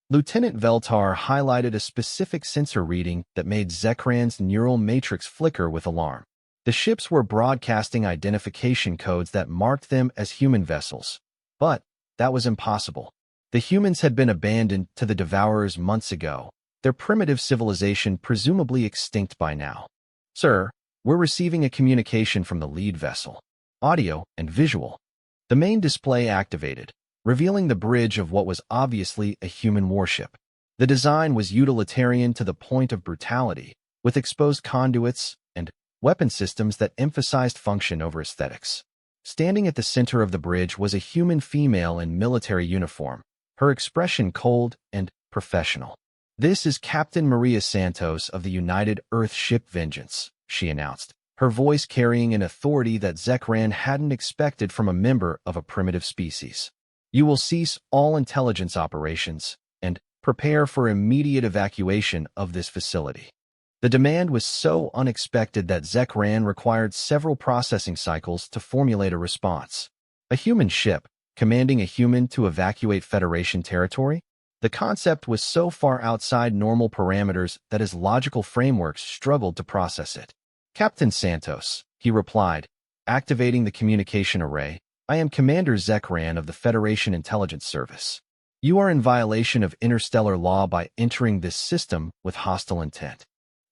Lieutenant Veltar highlighted a specific sensor reading that made Zekran's neural matrix flicker with alarm. The ships were broadcasting identification codes that marked them as human vessels. But that was impossible. The humans had been abandoned to the Devourers months ago, their primitive civilization presumably extinct by now. "Sir, we're receiving a communication from the lead vessel. Audio and visual." The main display activated, revealing the bridge of what was obviously a human warship. The design was utilitarian to the point of brutality, with exposed conduits and weapon systems that emphasized function over aesthetics. Standing at the center of the bridge was a human female in military uniform, her expression cold and professional. "This is Captain Maria Santos of the United Earth Ship Vengeance," she announced, her voice carrying an authority that Zekran hadn't expected from a member of a primitive species. "You will cease all intelligence operations and prepare for immediate evacuation of this facility." The demand was so unexpected that Zekran required several processing cycles to formulate a response. A human ship, commanding a human to evacuate Federation territory? The concept was so far outside normal parameters that his logical frameworks struggled to process it. "Captain Santos," he replied, activating the communication array, "I am Commander Zekran of the Federation Intelligence Service. You are in violation of interstellar law by entering this system with hostile intent.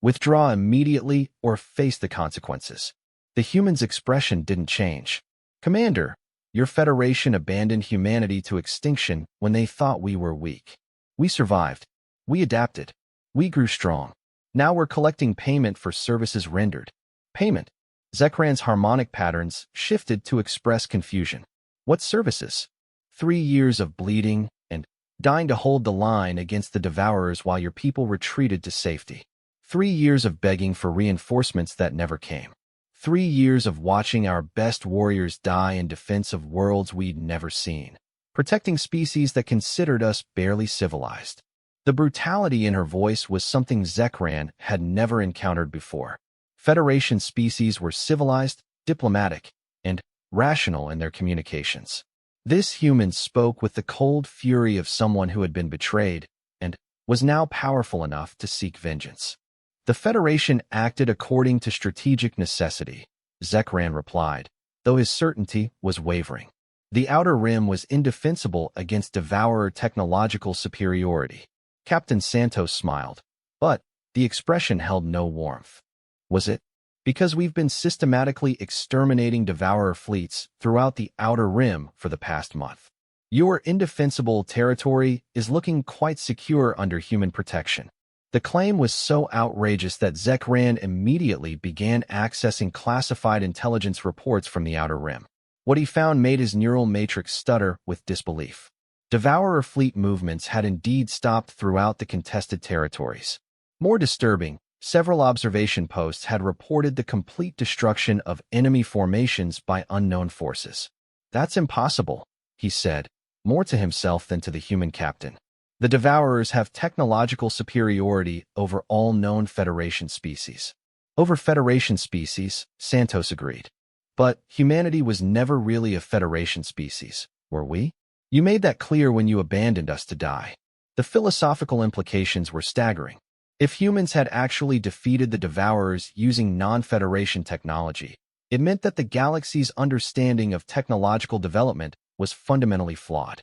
Withdraw immediately or face the consequences." The human's expression didn't change. "Commander, your Federation abandoned humanity to extinction when they thought we were weak. We survived. We adapted. We grew strong. Now we're collecting payment for services rendered." "Payment?" Zekran's harmonic patterns shifted to express confusion. "What services?" 3 years of bleeding and dying to hold the line against the Devourers while your people retreated to safety. 3 years of begging for reinforcements that never came. 3 years of watching our best warriors die in defense of worlds we'd never seen. Protecting species that considered us barely civilized." The brutality in her voice was something Zekran had never encountered before. Federation species were civilized, diplomatic, and rational in their communications. This human spoke with the cold fury of someone who had been betrayed and was now powerful enough to seek vengeance. "The Federation acted according to strategic necessity," Zekran replied, though his certainty was wavering. "The Outer Rim was indefensible against Devourer technological superiority." Captain Santos smiled, but the expression held no warmth. "Was it? Because we've been systematically exterminating Devourer fleets throughout the Outer Rim for the past month. Your indefensible territory is looking quite secure under human protection." The claim was so outrageous that Zekran immediately began accessing classified intelligence reports from the Outer Rim. What he found made his neural matrix stutter with disbelief. Devourer fleet movements had indeed stopped throughout the contested territories. More disturbing, several observation posts had reported the complete destruction of enemy formations by unknown forces. That's impossible, he said, more to himself than to the human captain. The Devourers have technological superiority over all known Federation species. Over Federation species, Santos agreed. But humanity was never really a Federation species, were we? You made that clear when you abandoned us to die. The philosophical implications were staggering. If humans had actually defeated the Devourers using non-Federation technology, it meant that the galaxy's understanding of technological development was fundamentally flawed.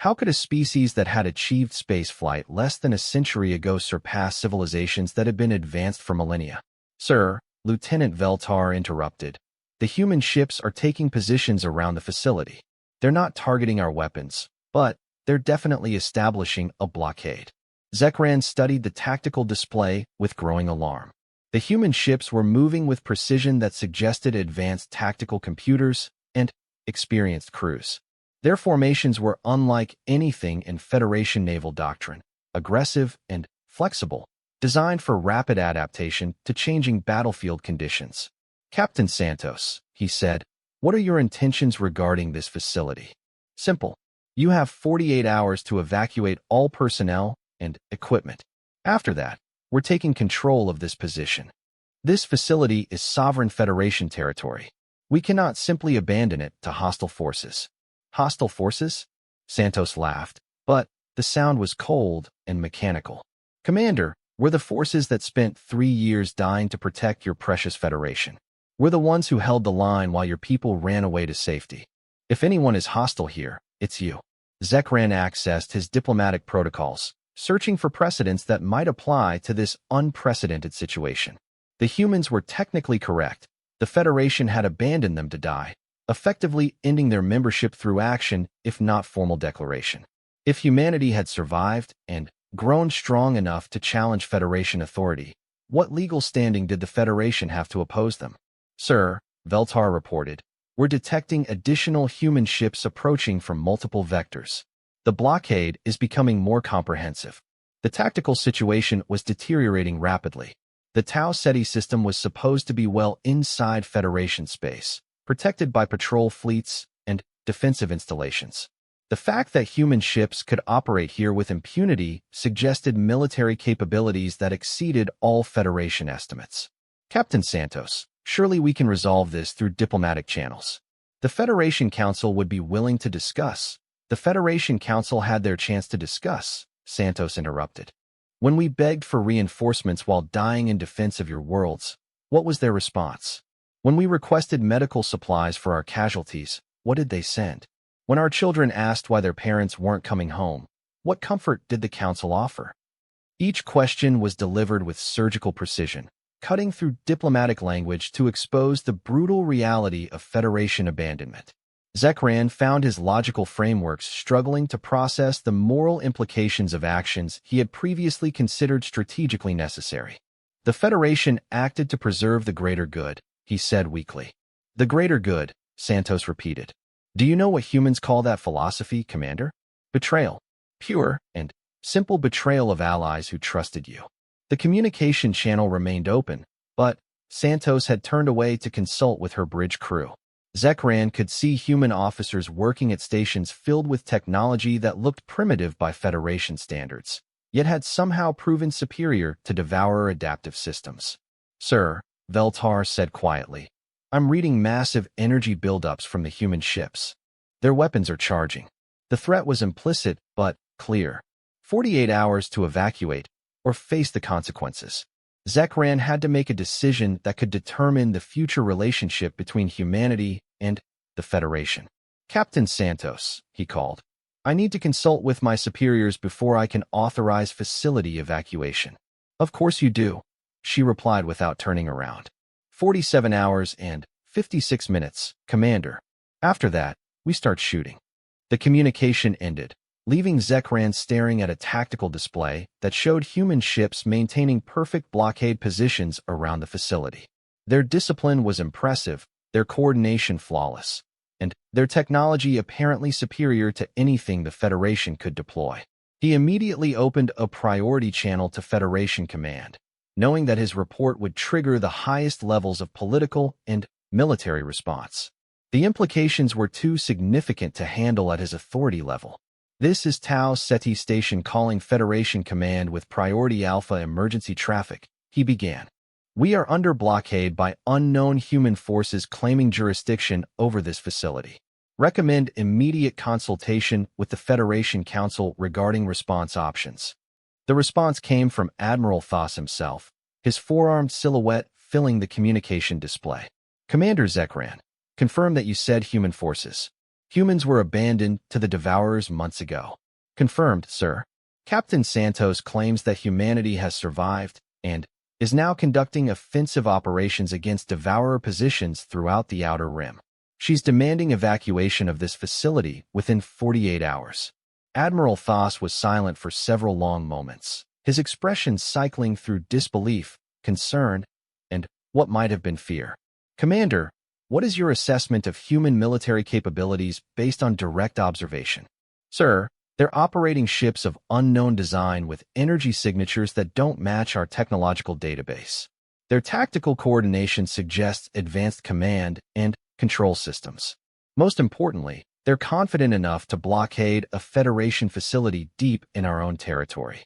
How could a species that had achieved spaceflight less than a century ago surpass civilizations that had been advanced for millennia? Sir, Lieutenant Veltar interrupted. The human ships are taking positions around the facility. They're not targeting our weapons, but they're definitely establishing a blockade. Zekran studied the tactical display with growing alarm. The human ships were moving with precision that suggested advanced tactical computers and experienced crews. Their formations were unlike anything in Federation naval doctrine, aggressive and flexible, designed for rapid adaptation to changing battlefield conditions. Captain Santos, he said, what are your intentions regarding this facility? Simple. You have 48 hours to evacuate all personnel and equipment. After that, we're taking control of this position. This facility is sovereign Federation territory. We cannot simply abandon it to hostile forces. Hostile forces? Santos laughed, but the sound was cold and mechanical. Commander, we're the forces that spent 3 years dying to protect your precious Federation. We're the ones who held the line while your people ran away to safety. If anyone is hostile here, it's you. Zekran accessed his diplomatic protocols, searching for precedents that might apply to this unprecedented situation. The humans were technically correct. The Federation had abandoned them to die, effectively ending their membership through action, if not formal declaration. If humanity had survived and grown strong enough to challenge Federation authority, what legal standing did the Federation have to oppose them? Sir, Veltar reported, we're detecting additional human ships approaching from multiple vectors. The blockade is becoming more comprehensive. The tactical situation was deteriorating rapidly. The Tau Ceti system was supposed to be well inside Federation space, protected by patrol fleets and defensive installations. The fact that human ships could operate here with impunity suggested military capabilities that exceeded all Federation estimates. Captain Santos, surely we can resolve this through diplomatic channels. The Federation Council would be willing to discuss. The Federation Council had their chance to discuss, Santos interrupted. When we begged for reinforcements while dying in defense of your worlds, what was their response? When we requested medical supplies for our casualties, what did they send? When our children asked why their parents weren't coming home, what comfort did the Council offer? Each question was delivered with surgical precision, cutting through diplomatic language to expose the brutal reality of Federation abandonment. Zekran found his logical frameworks struggling to process the moral implications of actions he had previously considered strategically necessary. The Federation acted to preserve the greater good, he said weakly. The greater good, Santos repeated. Do you know what humans call that philosophy, Commander? Betrayal. Pure and simple betrayal of allies who trusted you. The communication channel remained open, but Santos had turned away to consult with her bridge crew. Zekran could see human officers working at stations filled with technology that looked primitive by Federation standards, yet had somehow proven superior to Devourer adaptive systems. Sir, Veltar said quietly, I'm reading massive energy buildups from the human ships. Their weapons are charging. The threat was implicit, but clear. 48 hours to evacuate, or face the consequences. Zekran had to make a decision that could determine the future relationship between humanity and the Federation. Captain Santos, he called. I need to consult with my superiors before I can authorize facility evacuation. Of course you do, she replied without turning around. 47 hours and 56 minutes, Commander. After that, we start shooting. The communication ended, leaving Zekran staring at a tactical display that showed human ships maintaining perfect blockade positions around the facility. Their discipline was impressive, their coordination flawless, and their technology apparently superior to anything the Federation could deploy. He immediately opened a priority channel to Federation Command. knowing that his report would trigger the highest levels of political and military response. The implications were too significant to handle at his authority level. "This is Tau Ceti Station calling Federation Command with Priority Alpha emergency traffic," he began. "We are under blockade by unknown human forces claiming jurisdiction over this facility. Recommend immediate consultation with the Federation Council regarding response options." The response came from Admiral Thos himself, his four-armed silhouette filling the communication display. "Commander Zekran, confirm that you said human forces. Humans were abandoned to the Devourers months ago." "Confirmed, sir. Captain Santos claims that humanity has survived and is now conducting offensive operations against Devourer positions throughout the Outer Rim. She's demanding evacuation of this facility within 48 hours. Admiral Thos was silent for several long moments, his expression cycling through disbelief, concern, and what might have been fear. "Commander, what is your assessment of human military capabilities based on direct observation?" "Sir, they're operating ships of unknown design with energy signatures that don't match our technological database. Their tactical coordination suggests advanced command and control systems. Most importantly, they're confident enough to blockade a Federation facility deep in our own territory."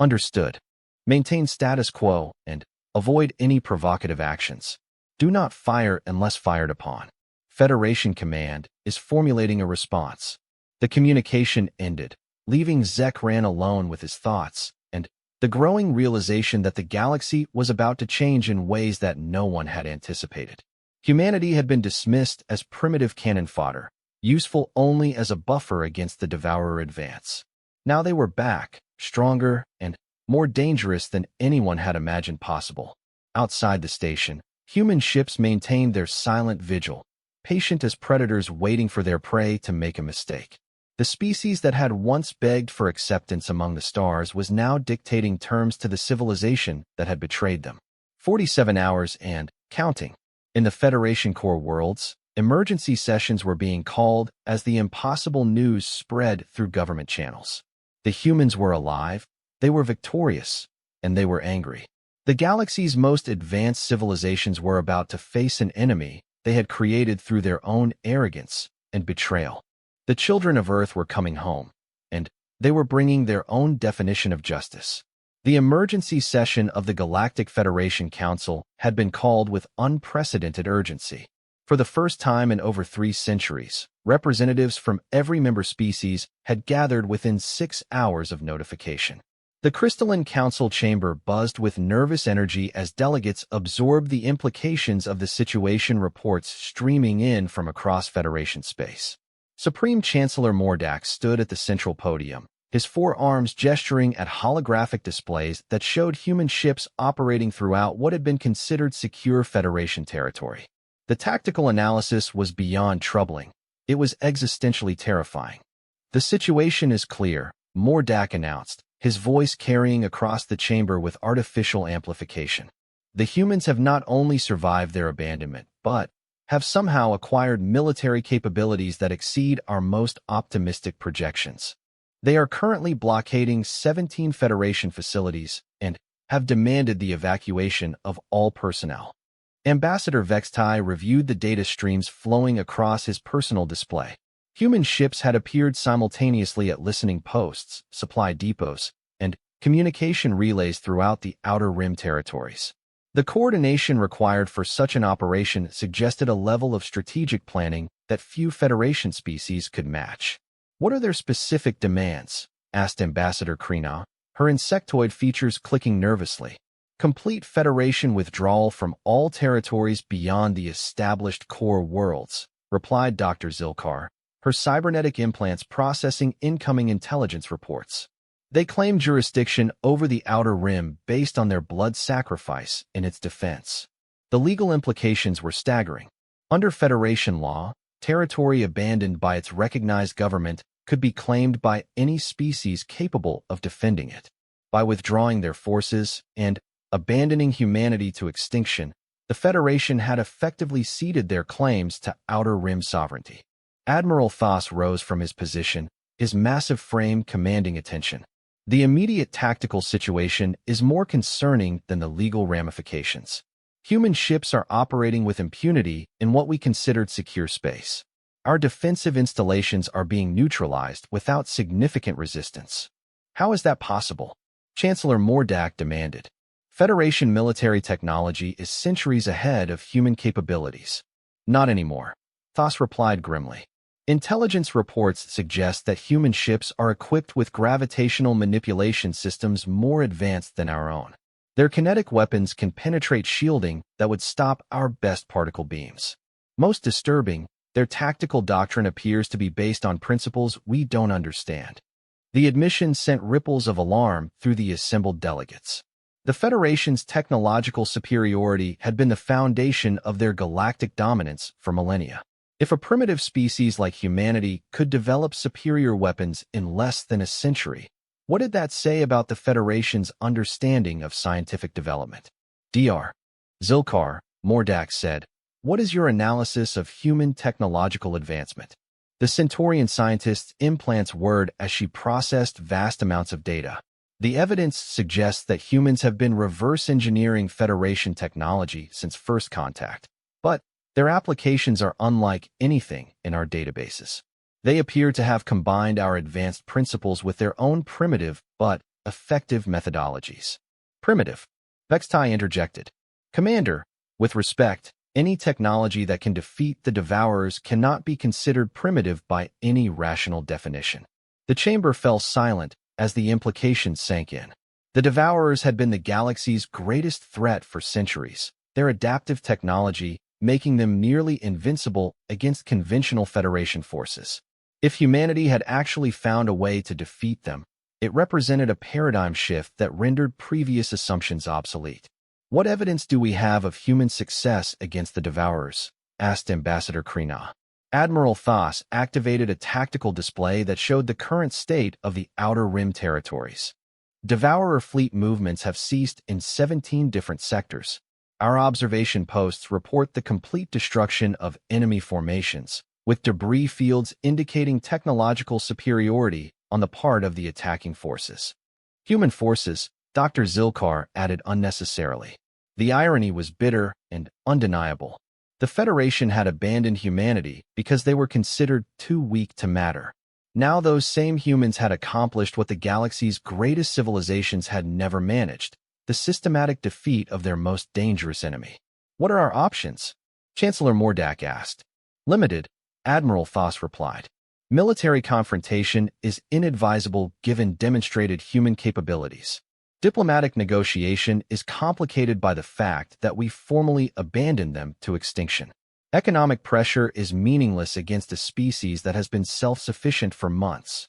"Understood. Maintain status quo and avoid any provocative actions. Do not fire unless fired upon. Federation Command is formulating a response." The communication ended, leaving Zekran alone with his thoughts and the growing realization that the galaxy was about to change in ways that no one had anticipated. Humanity had been dismissed as primitive cannon fodder, useful only as a buffer against the Devourer advance. Now they were back, stronger and more dangerous than anyone had imagined possible. Outside the station, human ships maintained their silent vigil, patient as predators waiting for their prey to make a mistake. The species that had once begged for acceptance among the stars was now dictating terms to the civilization that had betrayed them. 47 hours and counting. In the Federation core worlds, emergency sessions were being called as the impossible news spread through government channels. The humans were alive, they were victorious, and they were angry. The galaxy's most advanced civilizations were about to face an enemy they had created through their own arrogance and betrayal. The children of Earth were coming home, and they were bringing their own definition of justice. The emergency session of the Galactic Federation Council had been called with unprecedented urgency. For the first time in over 3 centuries, representatives from every member species had gathered within 6 hours of notification. The crystalline council chamber buzzed with nervous energy as delegates absorbed the implications of the situation reports streaming in from across Federation space. Supreme Chancellor Mordak stood at the central podium, his 4 arms gesturing at holographic displays that showed human ships operating throughout what had been considered secure Federation territory. The tactical analysis was beyond troubling. It was existentially terrifying. "The situation is clear," Mordak announced, his voice carrying across the chamber with artificial amplification. "The humans have not only survived their abandonment, but have somehow acquired military capabilities that exceed our most optimistic projections. They are currently blockading 17 Federation facilities and have demanded the evacuation of all personnel." Ambassador Vextai reviewed the data streams flowing across his personal display. Human ships had appeared simultaneously at listening posts, supply depots, and communication relays throughout the Outer Rim territories. The coordination required for such an operation suggested a level of strategic planning that few Federation species could match. "What are their specific demands?" asked Ambassador Krina, her insectoid features clicking nervously. "Complete Federation withdrawal from all territories beyond the established core worlds," replied Dr. Zilkar, her cybernetic implants processing incoming intelligence reports. "They claim jurisdiction over the Outer Rim based on their blood sacrifice in its defense." The legal implications were staggering. Under Federation law, territory abandoned by its recognized government could be claimed by any species capable of defending it. By withdrawing their forces and abandoning humanity to extinction, the Federation had effectively ceded their claims to Outer Rim sovereignty. Admiral Thos rose from his position, his massive frame commanding attention. The immediate tactical situation is more concerning than the legal ramifications. Human ships are operating with impunity in what we considered secure space. Our defensive installations are being neutralized without significant resistance. How is that possible? Chancellor Mordak demanded. Federation military technology is centuries ahead of human capabilities. Not anymore, Thos replied grimly. Intelligence reports suggest that human ships are equipped with gravitational manipulation systems more advanced than our own. Their kinetic weapons can penetrate shielding that would stop our best particle beams. Most disturbing, their tactical doctrine appears to be based on principles we don't understand. The admission sent ripples of alarm through the assembled delegates. The Federation's technological superiority had been the foundation of their galactic dominance for millennia. If a primitive species like humanity could develop superior weapons in less than a century, what did that say about the Federation's understanding of scientific development? Dr. Zilkar, Mordak said, what is your analysis of human technological advancement? The Centaurian scientist implants word as she processed vast amounts of data. The evidence suggests that humans have been reverse engineering Federation technology since first contact, but their applications are unlike anything in our databases. They appear to have combined our advanced principles with their own primitive but effective methodologies. Primitive, Vextai interjected. Commander, with respect, any technology that can defeat the Devourers cannot be considered primitive by any rational definition. The chamber fell silent as the implications sank in. The Devourers had been the galaxy's greatest threat for centuries, their adaptive technology making them nearly invincible against conventional Federation forces. If humanity had actually found a way to defeat them, it represented a paradigm shift that rendered previous assumptions obsolete. What evidence do we have of human success against the Devourers? Asked Ambassador Krina. Admiral Thos activated a tactical display that showed the current state of the Outer Rim territories. Devourer fleet movements have ceased in 17 different sectors. Our observation posts report the complete destruction of enemy formations, with debris fields indicating technological superiority on the part of the attacking forces. Human forces, Dr. Zilkar added unnecessarily. The irony was bitter and undeniable. The Federation had abandoned humanity because they were considered too weak to matter. Now those same humans had accomplished what the galaxy's greatest civilizations had never managed, the systematic defeat of their most dangerous enemy. What are our options? Chancellor Mordak asked. Limited, Admiral Thos replied. Military confrontation is inadvisable given demonstrated human capabilities. Diplomatic negotiation is complicated by the fact that we formally abandoned them to extinction. Economic pressure is meaningless against a species that has been self-sufficient for months.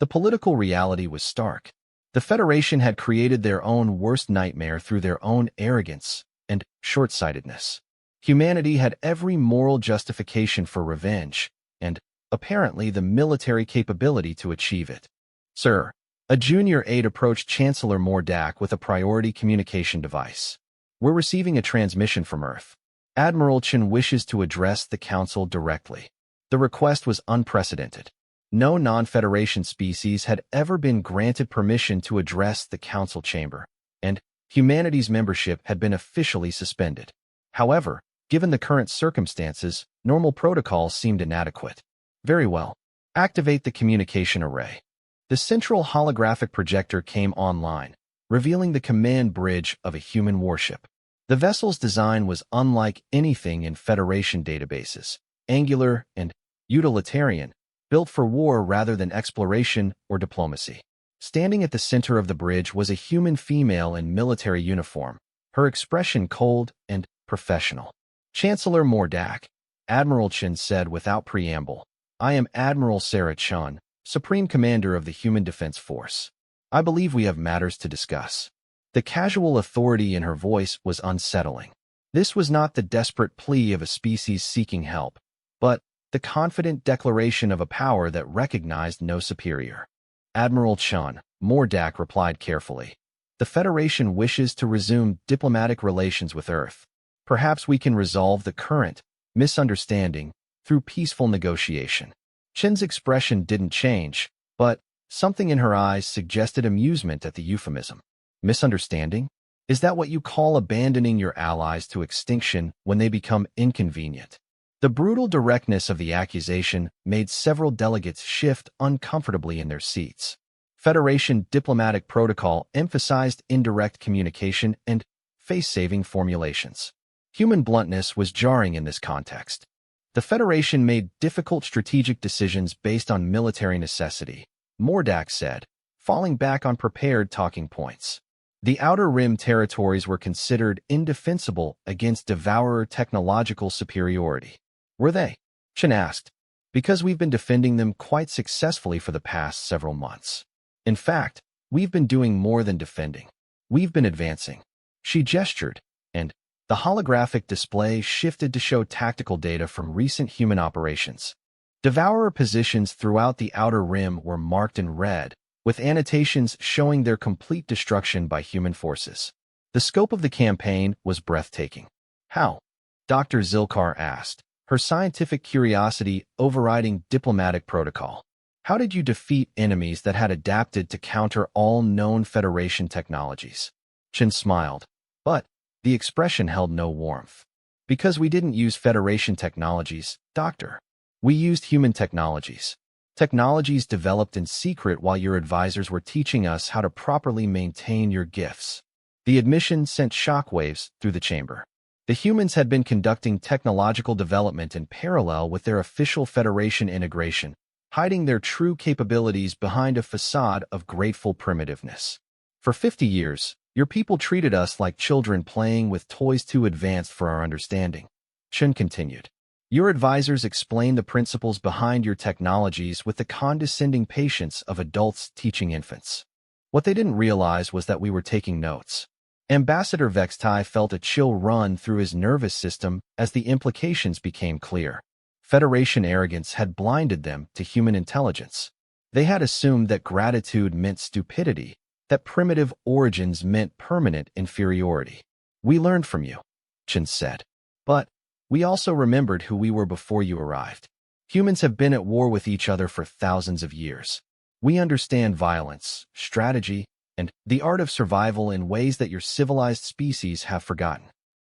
The political reality was stark. The Federation had created their own worst nightmare through their own arrogance and short-sightedness. Humanity had every moral justification for revenge, and, apparently, the military capability to achieve it. Sir, a junior aide approached Chancellor Mordak with a priority communication device. We're receiving a transmission from Earth. Admiral Chen wishes to address the Council directly. The request was unprecedented. No non-Federation species had ever been granted permission to address the Council chamber, and humanity's membership had been officially suspended. However, given the current circumstances, normal protocols seemed inadequate. Very well. Activate the communication array. The central holographic projector came online, revealing the command bridge of a human warship. The vessel's design was unlike anything in Federation databases, angular and utilitarian, built for war rather than exploration or diplomacy. Standing at the center of the bridge was a human female in military uniform, her expression cold and professional. Chancellor Mordak, Admiral Chen said without preamble, I am Admiral Sarah Chun, Supreme Commander of the Human Defense Force. I believe we have matters to discuss. The casual authority in her voice was unsettling. This was not the desperate plea of a species seeking help, but the confident declaration of a power that recognized no superior. Admiral Chun, Mordak replied carefully. The Federation wishes to resume diplomatic relations with Earth. Perhaps we can resolve the current misunderstanding through peaceful negotiation. Chen's expression didn't change, but Something in her eyes suggested amusement at the euphemism. Misunderstanding? Is that what you call abandoning your allies to extinction when they become inconvenient? The brutal directness of the accusation made several delegates shift uncomfortably in their seats. Federation diplomatic protocol emphasized indirect communication and face-saving formulations. Human bluntness was jarring in this context. The Federation made difficult strategic decisions based on military necessity, Mordak said, falling back on prepared talking points. The Outer Rim territories were considered indefensible against Devourer technological superiority. Were they? Chen asked. Because we've been defending them quite successfully for the past several months. In fact, we've been doing more than defending. We've been advancing. She gestured, and the holographic display shifted to show tactical data from recent human operations. Devourer positions throughout the Outer Rim were marked in red, with annotations showing their complete destruction by human forces. The scope of the campaign was breathtaking. How? Dr. Zilkar asked, her scientific curiosity overriding diplomatic protocol. How did you defeat enemies that had adapted to counter all known Federation technologies? Chen smiled, but the expression held no warmth. Because we didn't use Federation technologies, Doctor. We used human technologies. Technologies developed in secret while your advisors were teaching us how to properly maintain your gifts. The admission sent shockwaves through the chamber. The humans had been conducting technological development in parallel with their official Federation integration, hiding their true capabilities behind a facade of grateful primitiveness. For 50 years, your people treated us like children playing with toys too advanced for our understanding. Chen continued. Your advisors explained the principles behind your technologies with the condescending patience of adults teaching infants. What they didn't realize was that we were taking notes. Ambassador Vextai felt a chill run through his nervous system as the implications became clear. Federation arrogance had blinded them to human intelligence. They had assumed that gratitude meant stupidity, that primitive origins meant permanent inferiority. We learned from you, Chen said. But we also remembered who we were before you arrived. Humans have been at war with each other for thousands of years. We understand violence, strategy, and the art of survival in ways that your civilized species have forgotten.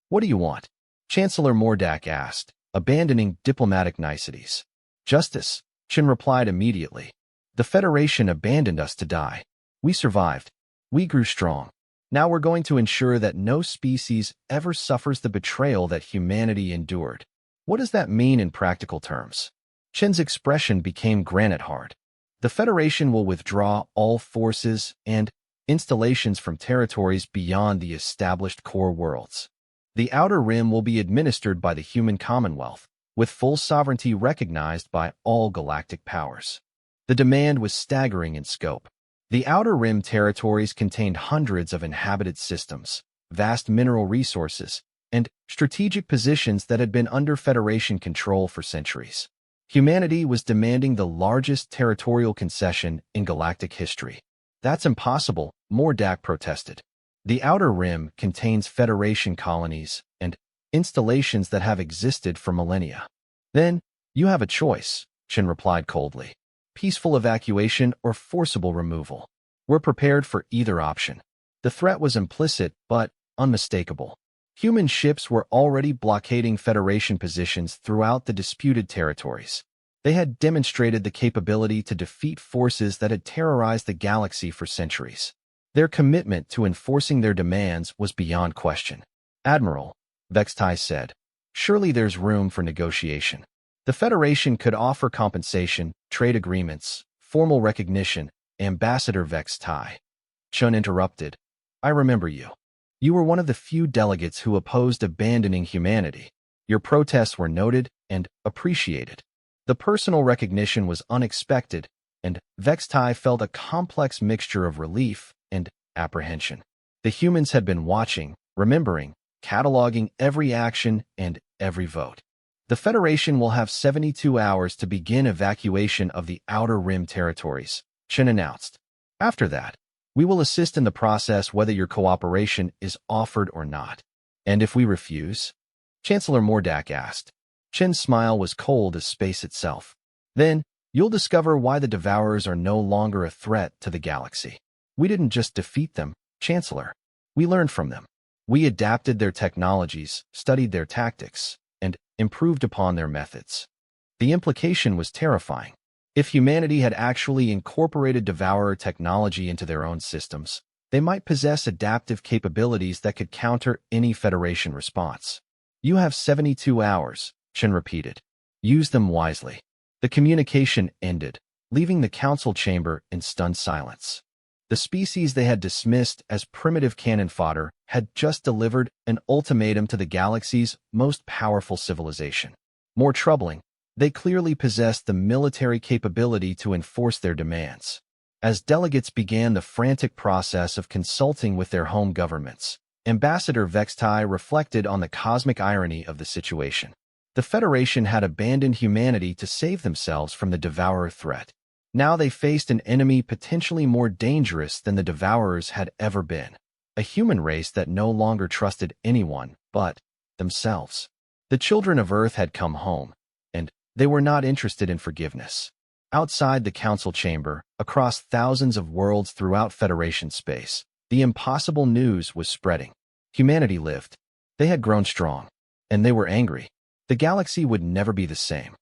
What do you want? Chancellor Mordak asked, abandoning diplomatic niceties. Justice, Chen replied immediately. The Federation abandoned us to die. We survived. We grew strong. Now we're going to ensure that no species ever suffers the betrayal that humanity endured. What does that mean in practical terms? Chen's expression became granite hard. The Federation will withdraw all forces and installations from territories beyond the established core worlds. The Outer Rim will be administered by the human Commonwealth, with full sovereignty recognized by all galactic powers. The demand was staggering in scope. The Outer Rim territories contained hundreds of inhabited systems, vast mineral resources, and strategic positions that had been under Federation control for centuries. Humanity was demanding the largest territorial concession in galactic history. That's impossible, Mordak protested. The Outer Rim contains Federation colonies and installations that have existed for millennia. Then, you have a choice, Chen replied coldly. Peaceful evacuation or forcible removal. We're prepared for either option. The threat was implicit but unmistakable. Human ships were already blockading Federation positions throughout the disputed territories. They had demonstrated the capability to defeat forces that had terrorized the galaxy for centuries. Their commitment to enforcing their demands was beyond question. Admiral, Vextai said, surely there's room for negotiation. The Federation could offer compensation, trade agreements, formal recognition, Ambassador Vextai. Chun interrupted. I remember you. You were one of the few delegates who opposed abandoning humanity. Your protests were noted and appreciated. The personal recognition was unexpected, and Vextai felt a complex mixture of relief and apprehension. The humans had been watching, remembering, cataloging every action and every vote. The Federation will have 72 hours to begin evacuation of the Outer Rim territories, Chen announced. After that, we will assist in the process whether your cooperation is offered or not. And if we refuse? Chancellor Mordak asked. Chen's smile was cold as space itself. Then, You'll discover why the Devourers are no longer a threat to the galaxy. We didn't just defeat them, Chancellor. We learned from them. We adapted their technologies, studied their tactics, and improved upon their methods. The implication was terrifying. If humanity had actually incorporated Devourer technology into their own systems, they might possess adaptive capabilities that could counter any Federation response. You have 72 hours, Chen repeated. Use them wisely. The communication ended, leaving the council chamber in stunned silence. The species they had dismissed as primitive cannon fodder had just delivered an ultimatum to the galaxy's most powerful civilization. More troubling, they clearly possessed the military capability to enforce their demands. As delegates began the frantic process of consulting with their home governments, Ambassador Vextai reflected on the cosmic irony of the situation. The Federation had abandoned humanity to save themselves from the Devourer threat. Now they faced an enemy potentially more dangerous than the Devourers had ever been, a human race that no longer trusted anyone but themselves. The children of Earth had come home, and they were not interested in forgiveness. Outside the council chamber, across thousands of worlds throughout Federation space, the impossible news was spreading. Humanity lived. They had grown strong, and they were angry. The galaxy would never be the same.